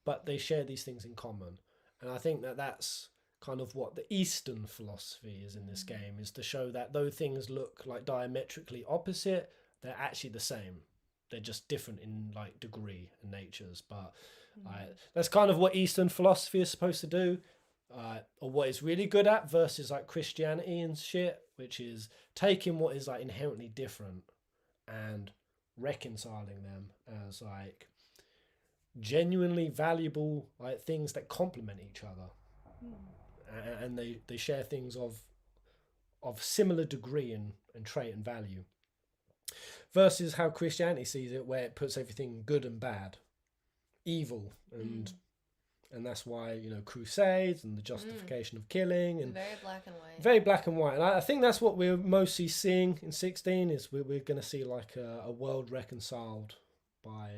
but they share these things in common. And I think that that's kind of what the Eastern philosophy is in this game, is to show that though things look like diametrically opposite, they're actually the same. They're just different in like degree and natures. But that's kind of what Eastern philosophy is supposed to do, or what it's really good at, versus like Christianity and shit, which is taking what is like inherently different and reconciling them as like genuinely valuable like things that complement each other, and they share things of similar degree and trait and value, versus how Christianity sees it, where it puts everything good and bad, evil, and that's why, you know, crusades and the justification of killing, and very black and white. Very black and white. And I think that's what we're mostly seeing in 16, is we're going to see like a world reconciled by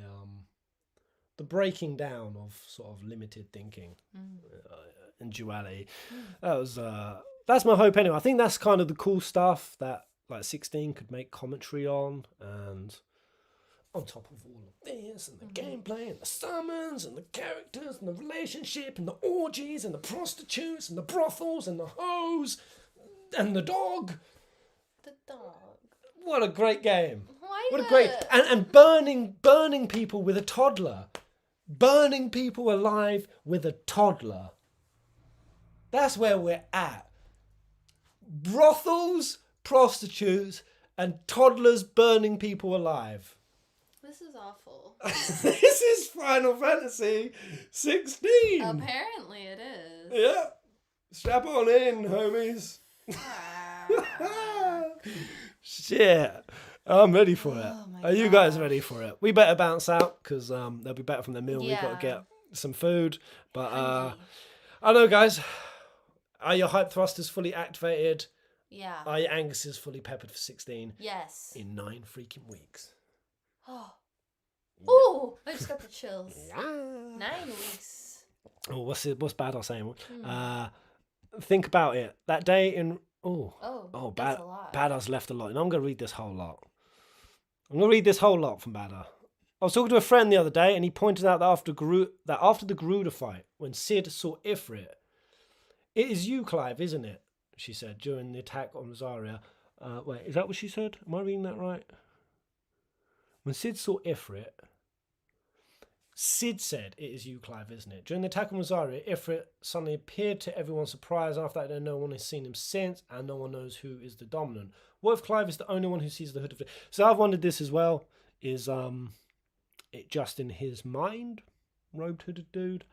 the breaking down of sort of limited thinking and duality. That's my hope anyway. I think that's kind of the cool stuff that like 16 could make commentary on, and on top of all of this, and the gameplay, and the summons, and the characters, and the relationship, and the orgies, and the prostitutes, and the brothels, and the hoes, and the dog. The dog. What a great game. Why what a great... And burning people with a toddler. Burning people alive with a toddler. That's where we're at. Brothels, prostitutes, and toddlers burning people alive. This is awful. This is Final Fantasy 16. Apparently it is. Yeah. Strap on in, homies. Shit. I'm ready for it. Are you guys ready for it? We better bounce out, because they'll be back from their meal. Yeah. We've got to get some food. But I don't know, guys. Are your hype thrusters fully activated? Yeah. Are your Angus's fully peppered for 16? Yes. In 9 freaking weeks. Oh. Oh, I just got the chills. Yeah. 9 weeks. Oh, what's Badass saying? Think about it. That day in... that's a lot. Badass left a lot. And I'm going to read this whole lot. I'm going to read this whole lot from Badass. I was talking to a friend the other day, and he pointed out that after the Garuda fight, when Sid saw Ifrit, "It is you, Clive, isn't it?" she said, during the attack on Rosaria. Wait, is that what she said? Am I reading that right? When Sid saw Ifrit, Sid said, "It is you, Clive, isn't it?" During the attack on Rosaria, Ifrit suddenly appeared to everyone's surprise. After that, no one has seen him since, and no one knows who is the dominant. What if Clive is the only one who sees the hood of it? So I've wondered this as well. Is it just in his mind, robed hooded dude?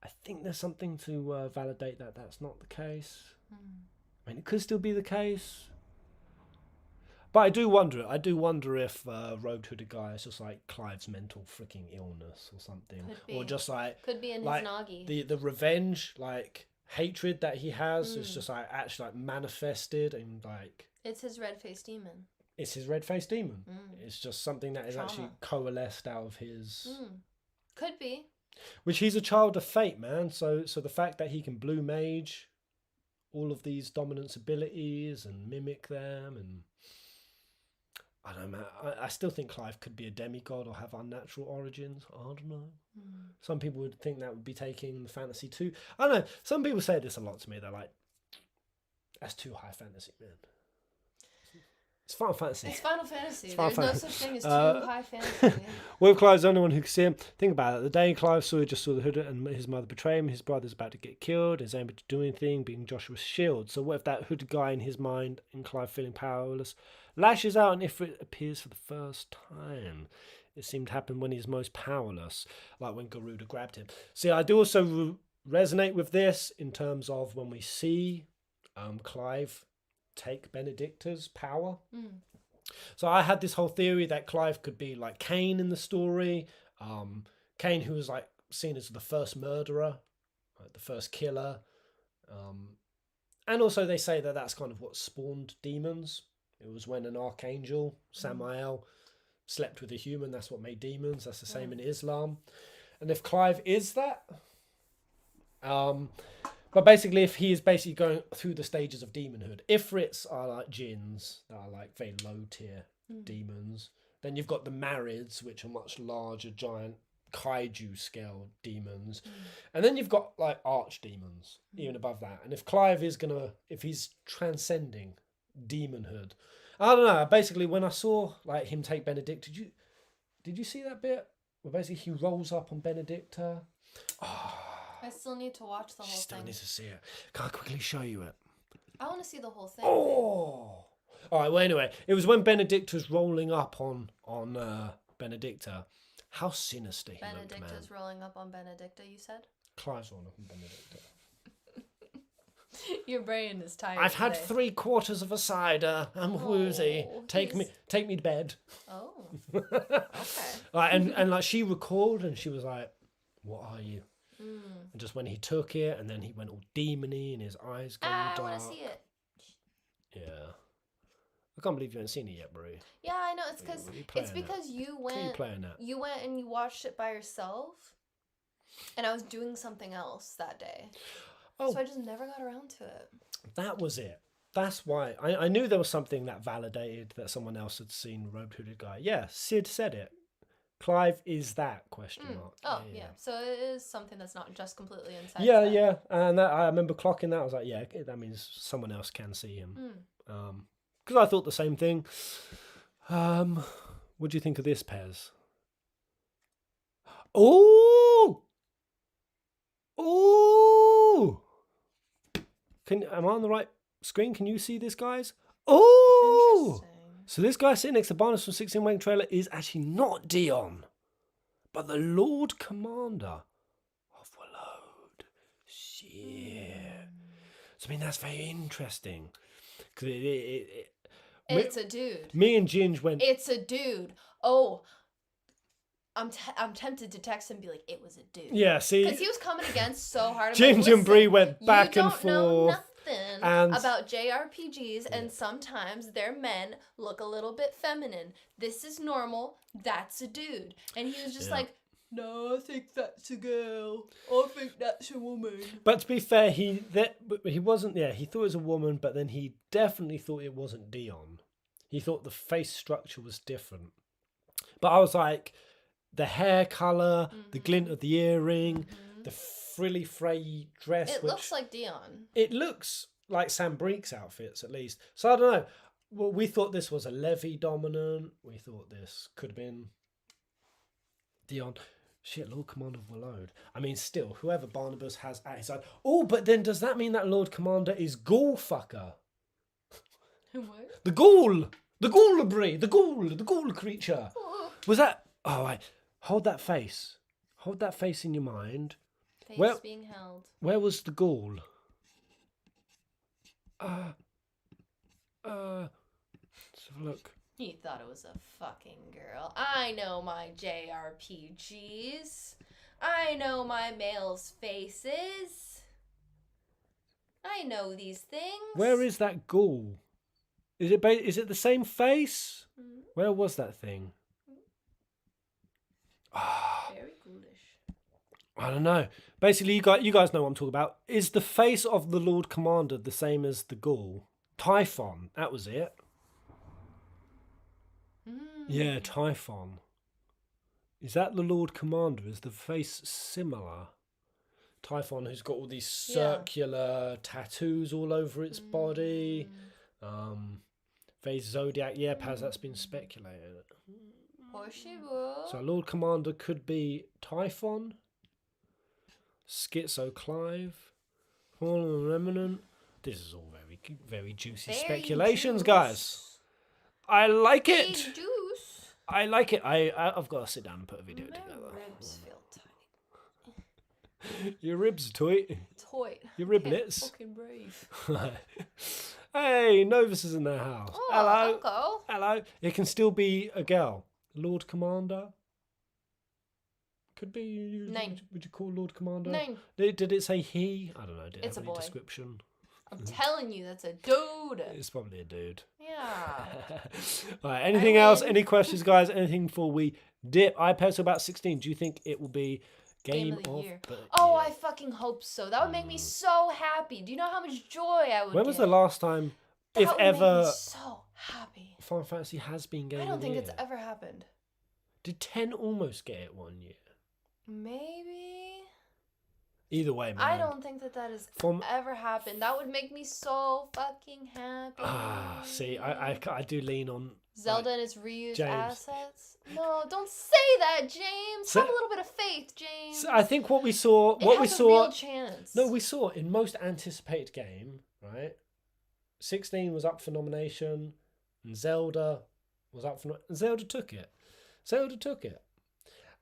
I think there's something to validate that that's not the case. I mean, it could still be the case. But I do wonder if robed hooded guy is just like Clive's mental freaking illness or something. Or just like... Could be in like his noggy. The revenge, like, hatred that he has is just like actually like manifested and like... It's his red-faced demon. it's his red-faced demon. It's just something that is actually Trauma. coalesced out of his... Could be. Which he's a child of fate, man. So the fact that he can blue mage all of these dominance abilities and mimic them, and I don't know, man. I still think Clive could be a demigod or have unnatural origins. I don't know. Some people would think that would be taking the fantasy too. I don't know. Some people say this a lot to me. They're like, that's too high fantasy, man. It's Final Fantasy. It's Final Fantasy. It's Final There's Fantasy. no such thing as too high fantasy. Well, Clive's the only one who can see him. Think about it. The day Clive just saw the hood and his mother betray him, his brother's about to get killed, is able to do anything, being Joshua's shield. So what if that hooded guy in his mind, and Clive feeling powerless, lashes out and Ifrit appears for the first time? It seemed to happen when he's most powerless, like when Garuda grabbed him. See, I do also resonate with this in terms of when we see Clive take Benedicta's power. So I had this whole theory that Clive could be like Cain in the story. Cain, who was like seen as the first murderer, the first killer. And also they say that that's kind of what spawned demons. It was when an archangel, Samael, slept with a human. That's what made demons. That's the same in Islam. And if Clive is that... but basically, if he is basically going through the stages of demonhood, Ifrits are like jinns that are like very low tier demons. Then you've got the Marids, which are much larger, giant kaiju scale demons. And then you've got like archdemons, even above that. And if Clive is if he's transcending demonhood, I don't know. Basically, when I saw like him take Benedict, did you see that bit where basically he rolls up on Benedicta? I still need to watch the whole Still thing. need to see it. Can I quickly show you it? I want to see the whole thing. Oh! Alright, well anyway, it was when Benedicta's rolling up on Benedicta. How sinister he looked, man. Benedicta's rolling up on Benedicta, you said? Clive's rolling up on Benedicta. Your brain is tired. I've had today. 3/4 of a cider. I'm woozy. Take me to bed. Oh. Okay. Like, and like she recalled and she was like, what are you? And just when he took it, and then he went all demony, and his eyes go dark. I want to see it. Yeah, I can't believe you haven't seen it yet, bro. Yeah, I know. It's because you went. Playing that. You went and you watched it by yourself, and I was doing something else that day. Oh, so I just never got around to it. that was it. That's why I knew there was something that validated that someone else had seen Robed Hooded Guy. Yeah, Sid said it. Clive is that question mark. Oh yeah. So it is something that's not just completely inside. Yeah, and that, I remember clocking that. I was like, yeah, that means someone else can see him. Because I thought the same thing. What do you think of this, Pez? Oh, am I on the right screen? Can you see this, guys? Oh. So this guy sitting next to Barnes from 16 Wank Trailer is actually not Dion, but the Lord Commander of Wallode. Shit. So I mean that's very interesting. Cause it's a dude. Me and Ginge went. It's a dude. Oh, I'm tempted to text him and be like, it was a dude. Yeah, see, because he was coming against so hard. Ginge and Bree went back and forth. Know nothing and about JRPGs, and sometimes their men look a little bit feminine. This is normal. That's a dude, and he was just like, no, I think that's a girl. I think that's a woman. But to be fair, he wasn't. Yeah, he thought it was a woman, but then he definitely thought it wasn't Dion. He thought the face structure was different. But I was like, the hair color, the glint of the earring, the frilly fray dress. It looks like Dion. It looks like Sam Breek's outfits, at least. So I don't know. Well, we thought this was a Levy dominant. We thought this could have been Dion. Shit, Lord Commander of Wallode. I mean, still, whoever Barnabas has at his side. Oh, but then does that mean that Lord Commander is Ghoul fucker? What? The Ghoul! The Ghoulabri! The Ghoul creature! Was that... Oh, right. Hold that face. Hold that face in your mind. Face being held. Where was the Ghoul? Let's have a look. He thought it was a fucking girl. I know my JRPGs. I know my males' faces. I know these things. Where is that Ghoul? Is it the same face? Where was that thing? Very ghoulish. I don't know. Basically, you guys know what I'm talking about. Is the face of the Lord Commander the same as the ghoul? Typhon, that was it. Yeah, Typhon. Is that the Lord Commander? Is the face similar? Typhon, who's got all these circular tattoos all over its body. Phase Zodiac, yeah, Paz, that's been speculated. Possible. So Lord Commander could be Typhon, Schizo Clive, Fallen Remnant. This is all very juicy speculations, guys. I like it. Juice. I like it. I've got to sit down and put a video My together. ribs feel tight. Your ribs, toy. Your riblets. Fucking breathe. Hey, Novus is in their house. Oh, Hello. Uncle. Hello. It can still be a girl. Lord Commander. Could be. Nine. Would you call Lord Commander? 9. Did it say he? I don't know. Did it It's have a any boy. description? I'm telling you, that's a dude. It's probably a dude. Yeah. All right. Anything else? Any questions, guys? Anything before we dip? iPad to about 16. Do you think it will be game of the year. the Oh, year? I fucking hope so. That would make me so happy. Do you know how much joy I would When was get? the last time, That if would make me ever, so happy. Final Fantasy has been game I of don't the think year? it's ever happened. Did 10 almost get it one year? Maybe. Either way, man. I don't think that has ever happened. That would make me so fucking happy. See, I do lean on Zelda and its reused James. assets. No, don't say that, James. Have a little bit of faith, James. So I think what we saw, It has a real chance. No, we saw in most anticipated game, right? 16 was up for nomination, and Zelda was up for. And Zelda took it.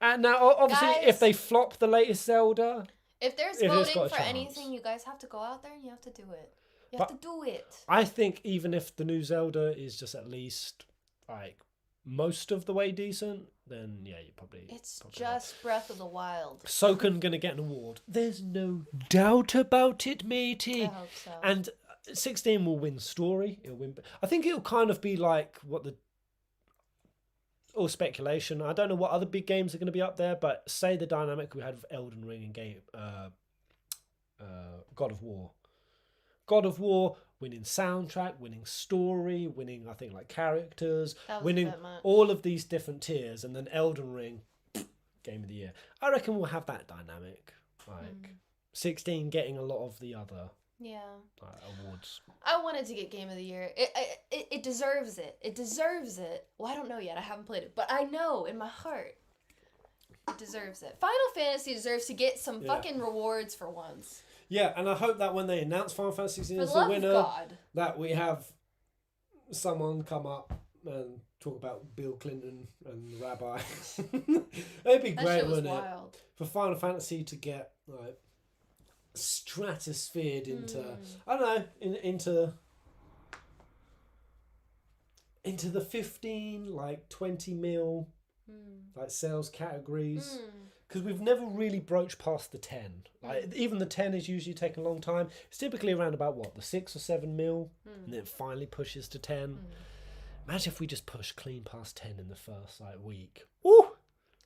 And now, obviously, Guys, if they flop the latest Zelda, if there's it's voting got a for chance. anything, you guys have to go out there and you have to do it. You have to do it. I think even if the new Zelda is just at least like most of the way decent, then yeah, you probably. It's just Breath of the Wild. Soken gonna get an award. There's no doubt about it, matey. I hope so. And 16 will win story. It'll win. I think it'll kind of be like what the. All speculation. I don't know what other big games are going to be up there, but say the dynamic we had with Elden Ring and God of War. God of War winning soundtrack, winning story, winning I think like characters, winning all of these different tiers, and then Elden Ring game of the year. I reckon we'll have that dynamic. Like 16 getting a lot of the other awards. I wanted to get Game of the Year. It deserves it. It deserves it. Well, I don't know yet. I haven't played it, but I know in my heart it deserves it. Final Fantasy deserves to get some fucking rewards for once. Yeah, and I hope that when they announce Final Fantasy 16 as the love of winner, God. that we have someone come up and talk about Bill Clinton and the rabbi. It'd be That great, shit was wouldn't it? wild. For Final Fantasy to get like stratosphered into I don't know into the 15 like 20 mil like sales categories because we've never really broached past the 10 like even the 10 is usually taking a long time. It's typically around about what the 6 or 7 mil and then it finally pushes to 10. Imagine if we just push clean past 10 in the first like week. Woo!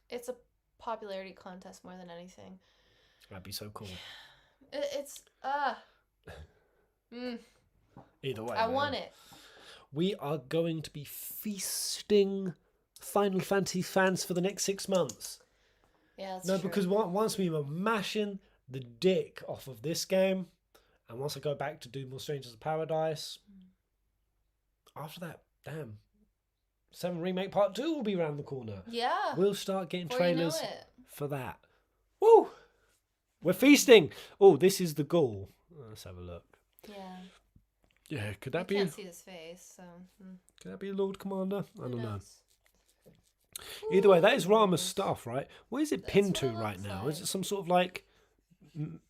It's a popularity contest more than anything. That'd be so cool. It's Either way, I man. want it. We are going to be feasting Final Fantasy fans for the next 6 months. Yeah, that's true. Because once we were mashing the dick off of this game, and once I go back to do more Strangers of Paradise, after that, damn, 7 Remake Part 2 will be around the corner. Yeah. We'll start getting Before you know trailers it. for that. Woo! We're feasting. Oh, this is the goal. Let's have a look. Yeah. Yeah, could that I be? can't see his face, so. Could that be a Lord Commander? I don't know. knows? Either way, that is Rama's stuff, right? What is it That's pinned what to it right looks now? like. Is it some sort of like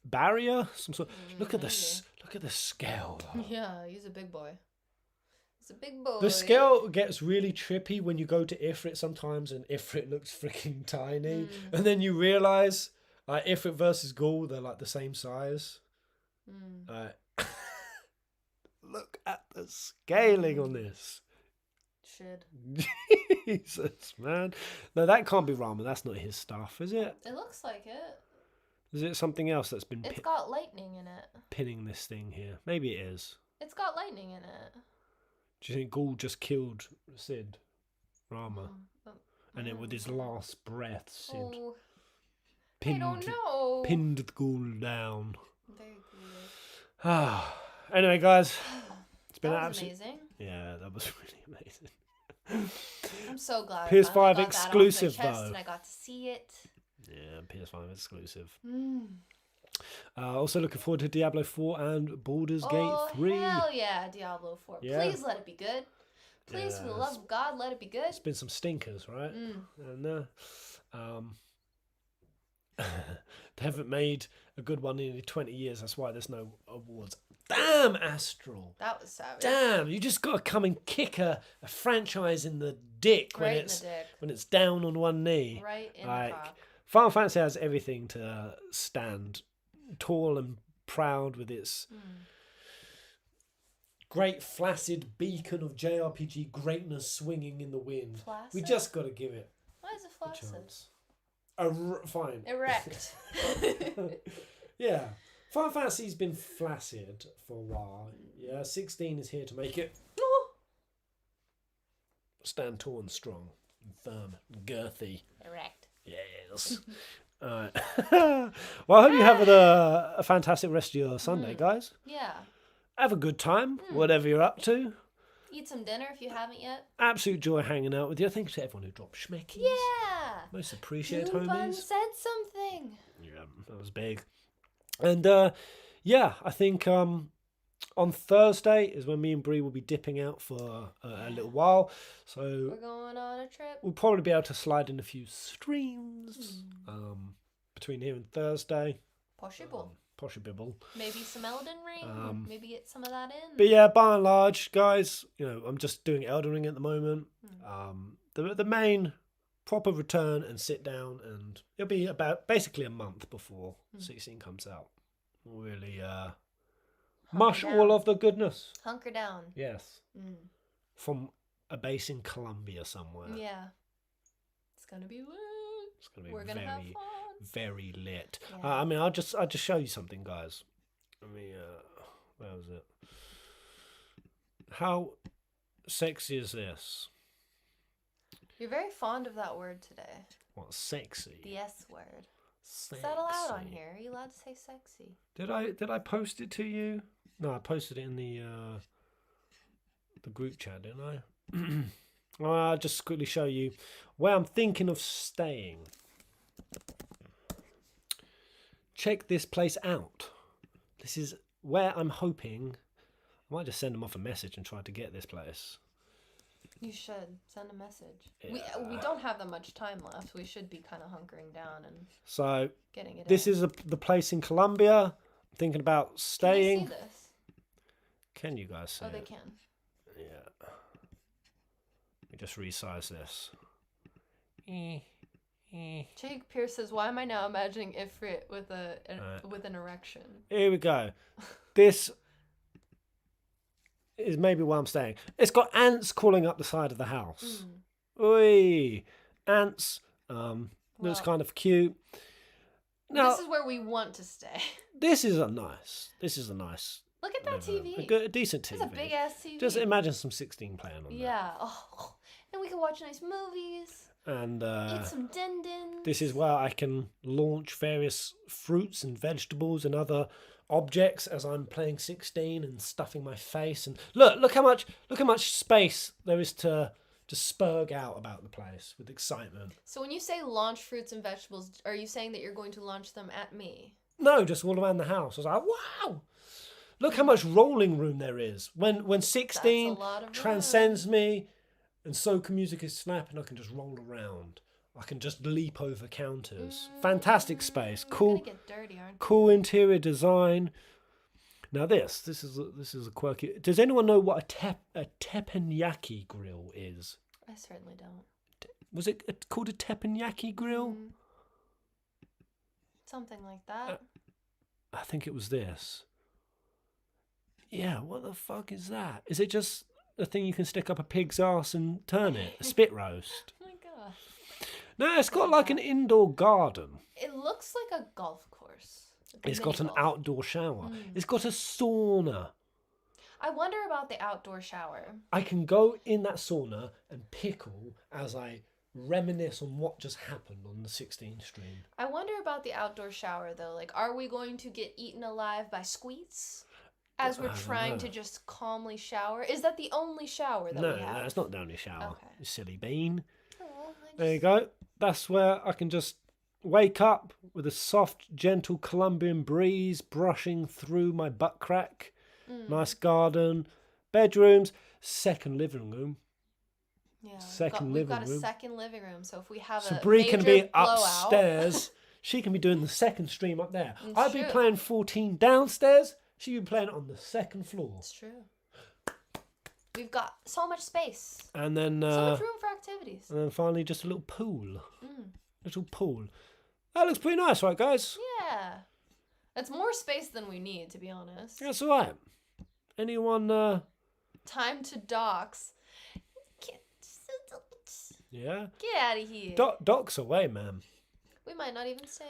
barrier? Some sort. Look at this. Look at the scale. Though. Yeah, he's a big boy. He's a big boy. The scale gets really trippy when you go to Ifrit sometimes, and Ifrit looks freaking tiny, and then you realize like Ifrit versus Ghoul, they're like the same size. look at the scaling on this. Should. Jesus, man. No, that can't be Rama. That's not his stuff, is it? It looks like it. Is it something else that's been It's got lightning in it. pinning this thing here? Maybe it is. It's got lightning in it. Do you think Gaul just killed Sid? Rama. And it with his last breath, Sid Oh, I don't know. pinned the Gaul down. Very good. Ah. Anyway, guys. It's been That was absolute... amazing. Yeah, that was really amazing. I'm so glad. PS5 I finally got exclusive, that off my chest though. And I got to see it. Yeah, PS5 exclusive. Mm. Also looking forward to Diablo 4 and Baldur's Gate 3. Hell yeah, Diablo 4. Yeah. Please let it be good. Please, for the love of God, let it be good. It's been some stinkers, right? And they haven't made a good one in 20 years. That's why there's no awards. Damn, Astral. That was savage. Damn, you just got to come and kick a franchise in the dick Right when in the dick. when it's down on one knee. Right in like, the cock. Final Fantasy has everything to stand tall and proud with its great flaccid beacon of JRPG greatness swinging in the wind. Flaccid? We just got to give it Why is it a flaccid? chance. Fine. Erect. Yeah. Final Fantasy's been flaccid for a while. Yeah, 16 is here to make it stand tall and strong and firm and girthy. Erect. Yes. Alright. Well, I hope you have a fantastic rest of your Sunday, guys. Yeah. Have a good time, whatever you're up to. Eat some dinner if you haven't yet. Absolute joy hanging out with you. Thanks to everyone who dropped schmeckies. Yeah. Most appreciated, Blue Bun homies. said something. Yeah, that was big. And yeah, I think on Thursday is when me and Bree will be dipping out for a little while. So We're going on a trip. we'll probably be able to slide in a few streams between here and Thursday. Possible. Possible. Maybe some Elden Ring. Maybe get some of that in. But yeah, by and large, guys, you know, I'm just doing Elden Ring at the moment. The main proper return and sit down, and it'll be about basically a month before 16 comes out. We'll really mush down. all of the goodness. Hunker down. Yes. From a base in Colombia somewhere. Yeah. It's gonna be lit. It's gonna be We're gonna have fun. very lit. Yeah. I mean, I'll just show you something, guys. I mean, where was it? How sexy is this? You're very fond of that word today. What, sexy? The S word. Sexy. Is that allowed on here? Are you allowed to say sexy? Did I post it to you? No, I posted it in the group chat, didn't I? Well, I'll just quickly show you where I'm thinking of staying. Check this place out. This is where I'm hoping. I might just send them off a message and try to get this place. You should send a message. Yeah. We don't have that much time left. We should be kind of hunkering down and So getting it. this is the place in Colombia. I'm thinking about staying. Can you see this? Can you guys see Oh, they it? can. Yeah. Let me just resize this. Jake Pierce says, "Why am I now imagining Ifrit with with an erection?" Here we go. This is maybe where I'm staying. It's got ants crawling up the side of the house. Oi, ants. Looks Well, kind of cute. Now this is where we want to stay. this is a nice. Look at that TV. A decent TV. It's a big ass TV. Just imagine some 16 playing on Yeah. Oh, and we can watch nice movies. that. And Eat some din-dins. this is where I can launch various fruits and vegetables and other objects as I'm playing 16 and stuffing my face. And look how much space there is to spurg out about the place with excitement. So when you say launch fruits and vegetables, are you saying that you're going to launch them at me? No, just all around the house. I was like, wow! Look how much rolling room there is. When 16 That's a lot of transcends me, and soca music is snapping, I can just roll around. I can just leap over counters. Fantastic space. You're Cool. gonna get dirty, aren't you? Cool interior design. Now this is a quirky. Does anyone know what a teppanyaki grill is? I certainly don't. Was it called a teppanyaki grill? Something like that. I think it was this. Yeah, what the fuck is that? Is it just a thing you can stick up a pig's ass and turn it? A spit roast? Oh my god. No, it's got like an indoor garden. It looks like a golf course. Like a It's got an mini golf. outdoor shower. It's got a sauna. I wonder about the outdoor shower. I can go in that sauna and pickle as I reminisce on what just happened on the 16th stream. I wonder about the outdoor shower though. Like, are we going to get eaten alive by squeaks as we're trying to just calmly shower? Is that the only shower that we have? No, it's not the only shower. Okay. You silly bean. Oh, There you go. That's where I can just wake up with a soft, gentle Colombian breeze brushing through my butt crack. Nice garden, bedrooms, second living room. Yeah, Second we've got living a room. second living room, so if we have So a Bree major can be blowout, upstairs. She can be doing the second stream up there. It's I'd be true. playing 14 downstairs. She'd be playing on the second floor. It's true. We've got so much space, And then, so much room for activities. and then finally, just a little pool. Little pool. That looks pretty nice, right, guys? Yeah, it's more space than we need, to be honest. That's all right. Anyone? Time to docks. Yeah. Get out of here. Doc's away, man. We might not even stay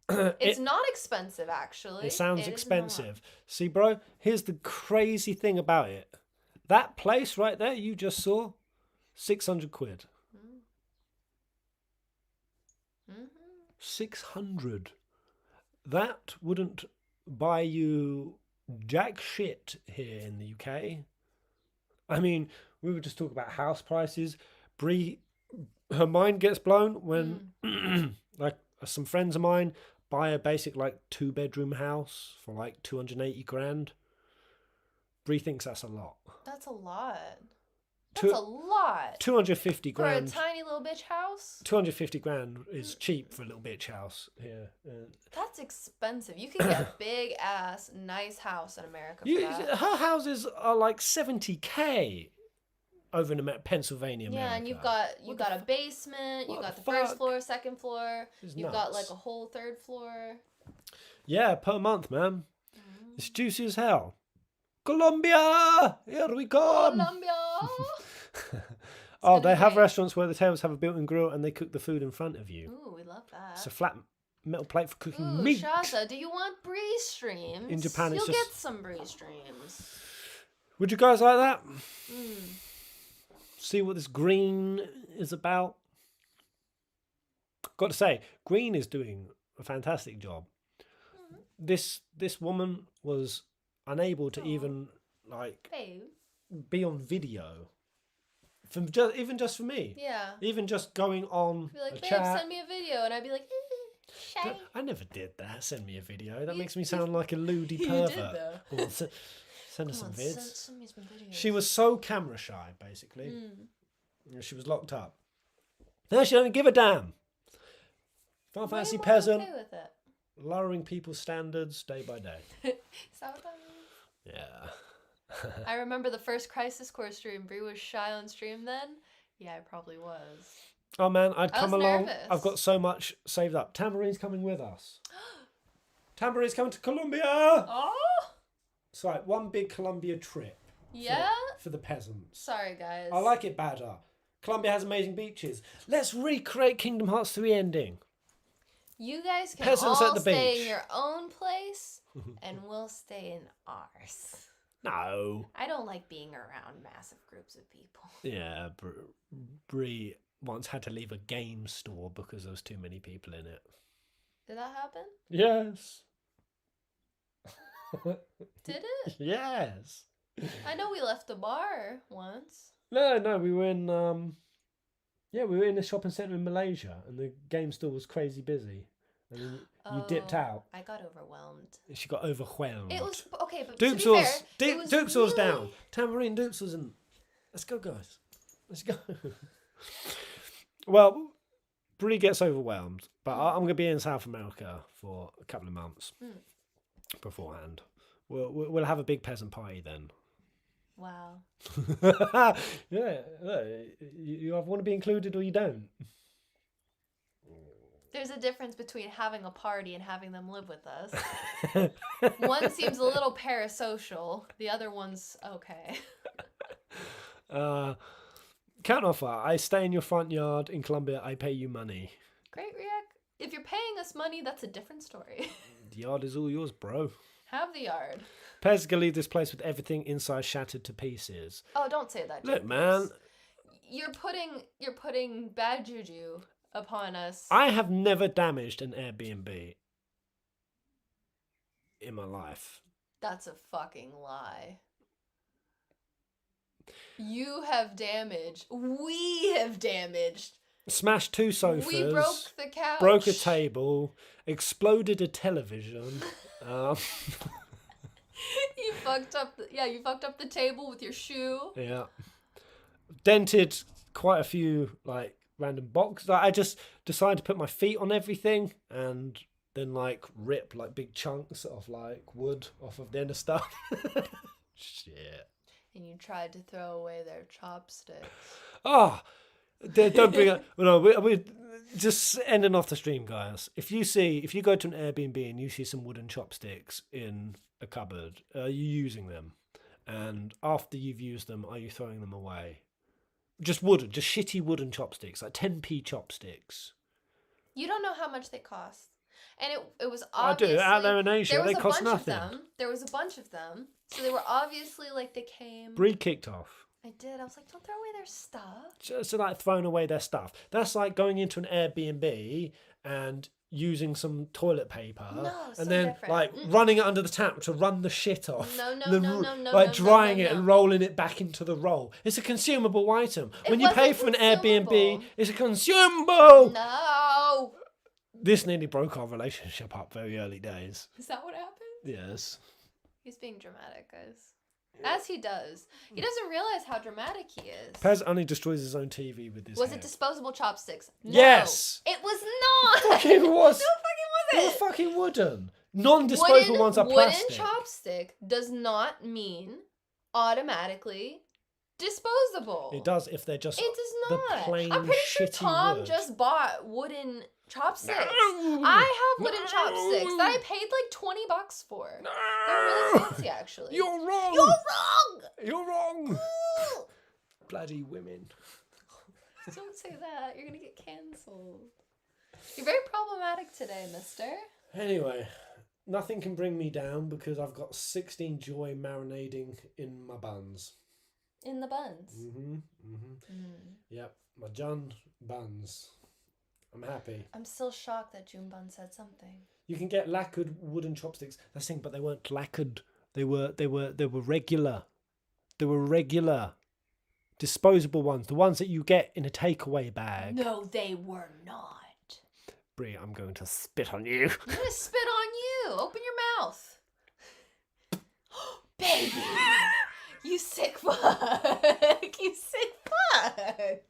there. It's not expensive, actually. It sounds is not. expensive. See, bro, here's the crazy thing about it. That place right there you just saw, 600 quid. 600. That wouldn't buy you jack shit here in the UK. I mean, we were just talking about house prices. Bree, her mind gets blown when, like, some friends of mine buy a basic, like, 2-bedroom house for, like, 280 grand. Bree thinks that's a lot. That's a lot. That's a lot. 250 For a grand. tiny little bitch house? 250 grand is cheap for a little bitch house here. That's expensive. You can get a big ass, nice house in America for that. Her houses are like 70k over in Pennsylvania, America. Yeah, and you've got a basement, you've got the the first fuck? floor, second floor, It's you've got like nuts. a whole third floor. Yeah, per month, man. It's juicy as hell. Colombia! Here we come! Colombia! Oh, they have restaurants where the tables have a built-in grill and they cook the food in front of you. Ooh, we love that. It's a flat metal plate for cooking Ooh, meat. Shaza, do you want Bree streams? In Japan, it's You'll just- get some Bree streams. Would you guys like that? See what this green is about? Got to say, Green is doing a fantastic job. This woman was unable to even like Babe. be on video, even just for me. Yeah. Even just going on Be like, a babe, chat. send me a video, and I'd be like, shy. I never did that. Send me a video. That You- makes me sound like a loody You pervert. did, though. Well, send us Come some on, vids. send me some videos. She was so camera shy, basically. She was locked up. No, she don't give a damn. Final Fantasy Way more Peasant, okay with it. lowering people's standards day by day. Is that what that means? Yeah. I remember the first Crisis Core stream. Bree was shy on stream then. Yeah, I probably was. Oh man, I'd I come was along. nervous. I've got so much saved up. Tamborine's coming with us. Tamborine's coming to Colombia. Oh! It's like one big Colombia trip Yeah? for the peasants. Sorry, guys. I like it better. Colombia has amazing beaches. Let's recreate Kingdom Hearts 3 ending. You guys can Peasants all at the stay beach. in your own place, and we'll stay in ours. No. I don't like being around massive groups of people. Yeah, Bree once had to leave a game store because there was too many people in it. Did that happen? Yes. Did it? Yes. I know we left the bar once. No, we were in we were in a shopping centre in Malaysia and the game store was crazy busy. And then you dipped Oh, out. I got overwhelmed. She got overwhelmed. It was okay, but Dupe to be fair, Sauce. it was Dupe Sauce really- down. Tambourine Dupe Sauce in. Let's go, guys. Let's go. Well, Bree gets overwhelmed, but I'm going to be in South America for a couple of months beforehand. We'll have a big peasant party then. Wow. Yeah, you either want to be included or you don't. There's a difference between having a party and having them live with us. One seems a little parasocial. The other one's okay. Counter offer. I stay in your front yard in Colombia. I pay you money. Great, Riek. If you're paying us money, that's a different story. The yard is all yours, bro. Have the yard. Pez gonna leave this place with everything inside shattered to pieces. Oh, don't say that. Look, James. man. You're putting bad juju upon us. I have never damaged an Airbnb in my life. That's a fucking lie. You have damaged. We have damaged. Smashed 2 sofas. We broke the couch. Broke a table. Exploded a television. You fucked up. You fucked up the table with your shoe. Yeah. Dented quite a few like random boxes. Like, I just decided to put my feet on everything and then like rip like big chunks of like wood off of the end of stuff. Shit. And you tried to throw away their chopsticks. Oh, don't bring up. No, we're just ending off the stream, guys. If you go to an Airbnb and you see some wooden chopsticks in a cupboard, are you using them? And after you've used them, are you throwing them away? Just shitty wooden chopsticks, like 10p chopsticks. You don't know how much they cost. And it was I obviously... do. Out there in Asia, they cost nothing. There was a bunch of them. So they were obviously like they came... Bree kicked off. I did. I was like, don't throw away their stuff. So like throwing away their stuff. That's like going into an Airbnb and using some toilet paper and then different. like running it under the tap to run the shit off. No, like drying it and rolling it back into the roll. It's a consumable item. When you pay for an Airbnb, it's a consumable. No. This nearly broke our relationship up very early days. Is that what happened? Yes. He's being dramatic, guys. As he does. He doesn't realize how dramatic he is. Pez only destroys his own TV with his Was head. it disposable chopsticks? No. Yes. It was not. Fucking was. No fucking was it. They were fucking wooden. Non-disposable ones are plastic. Wooden chopstick does not mean automatically disposable. It does if they're just It does not. the plain I'm pretty sure shitty Tom wood. just bought wooden chopsticks. I have wooden chopsticks that I paid like $20 for. They're really fancy, actually. You're wrong. You're wrong. You're wrong. Bloody women. Don't say that. You're gonna get cancelled. You're very problematic today, mister. Anyway, nothing can bring me down because I've got 16 joy marinading in my buns. In the buns. Yep, my John buns. I'm happy. I'm still shocked that June Bun said something. You can get lacquered wooden chopsticks. That's the thing, but they weren't lacquered. They were regular. They were regular. Disposable ones. The ones that you get in a takeaway bag. No, they were not. Brie, I'm going to spit on you. I'm gonna spit on you. Open your mouth. Baby. You sick fuck. You sick fuck.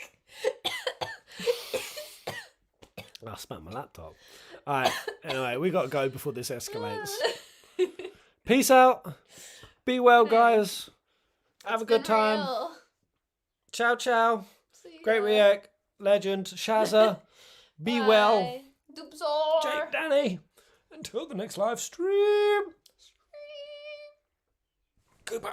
I spat my laptop. Alright, anyway, we got to go before this escalates. Peace out. Be well, guys. Have a good time. Real. Ciao, ciao. See Great ya. React. Legend. Shazza. Be well. Bye. Dubsor. Jake, Danny. Until the next live stream. Goodbye.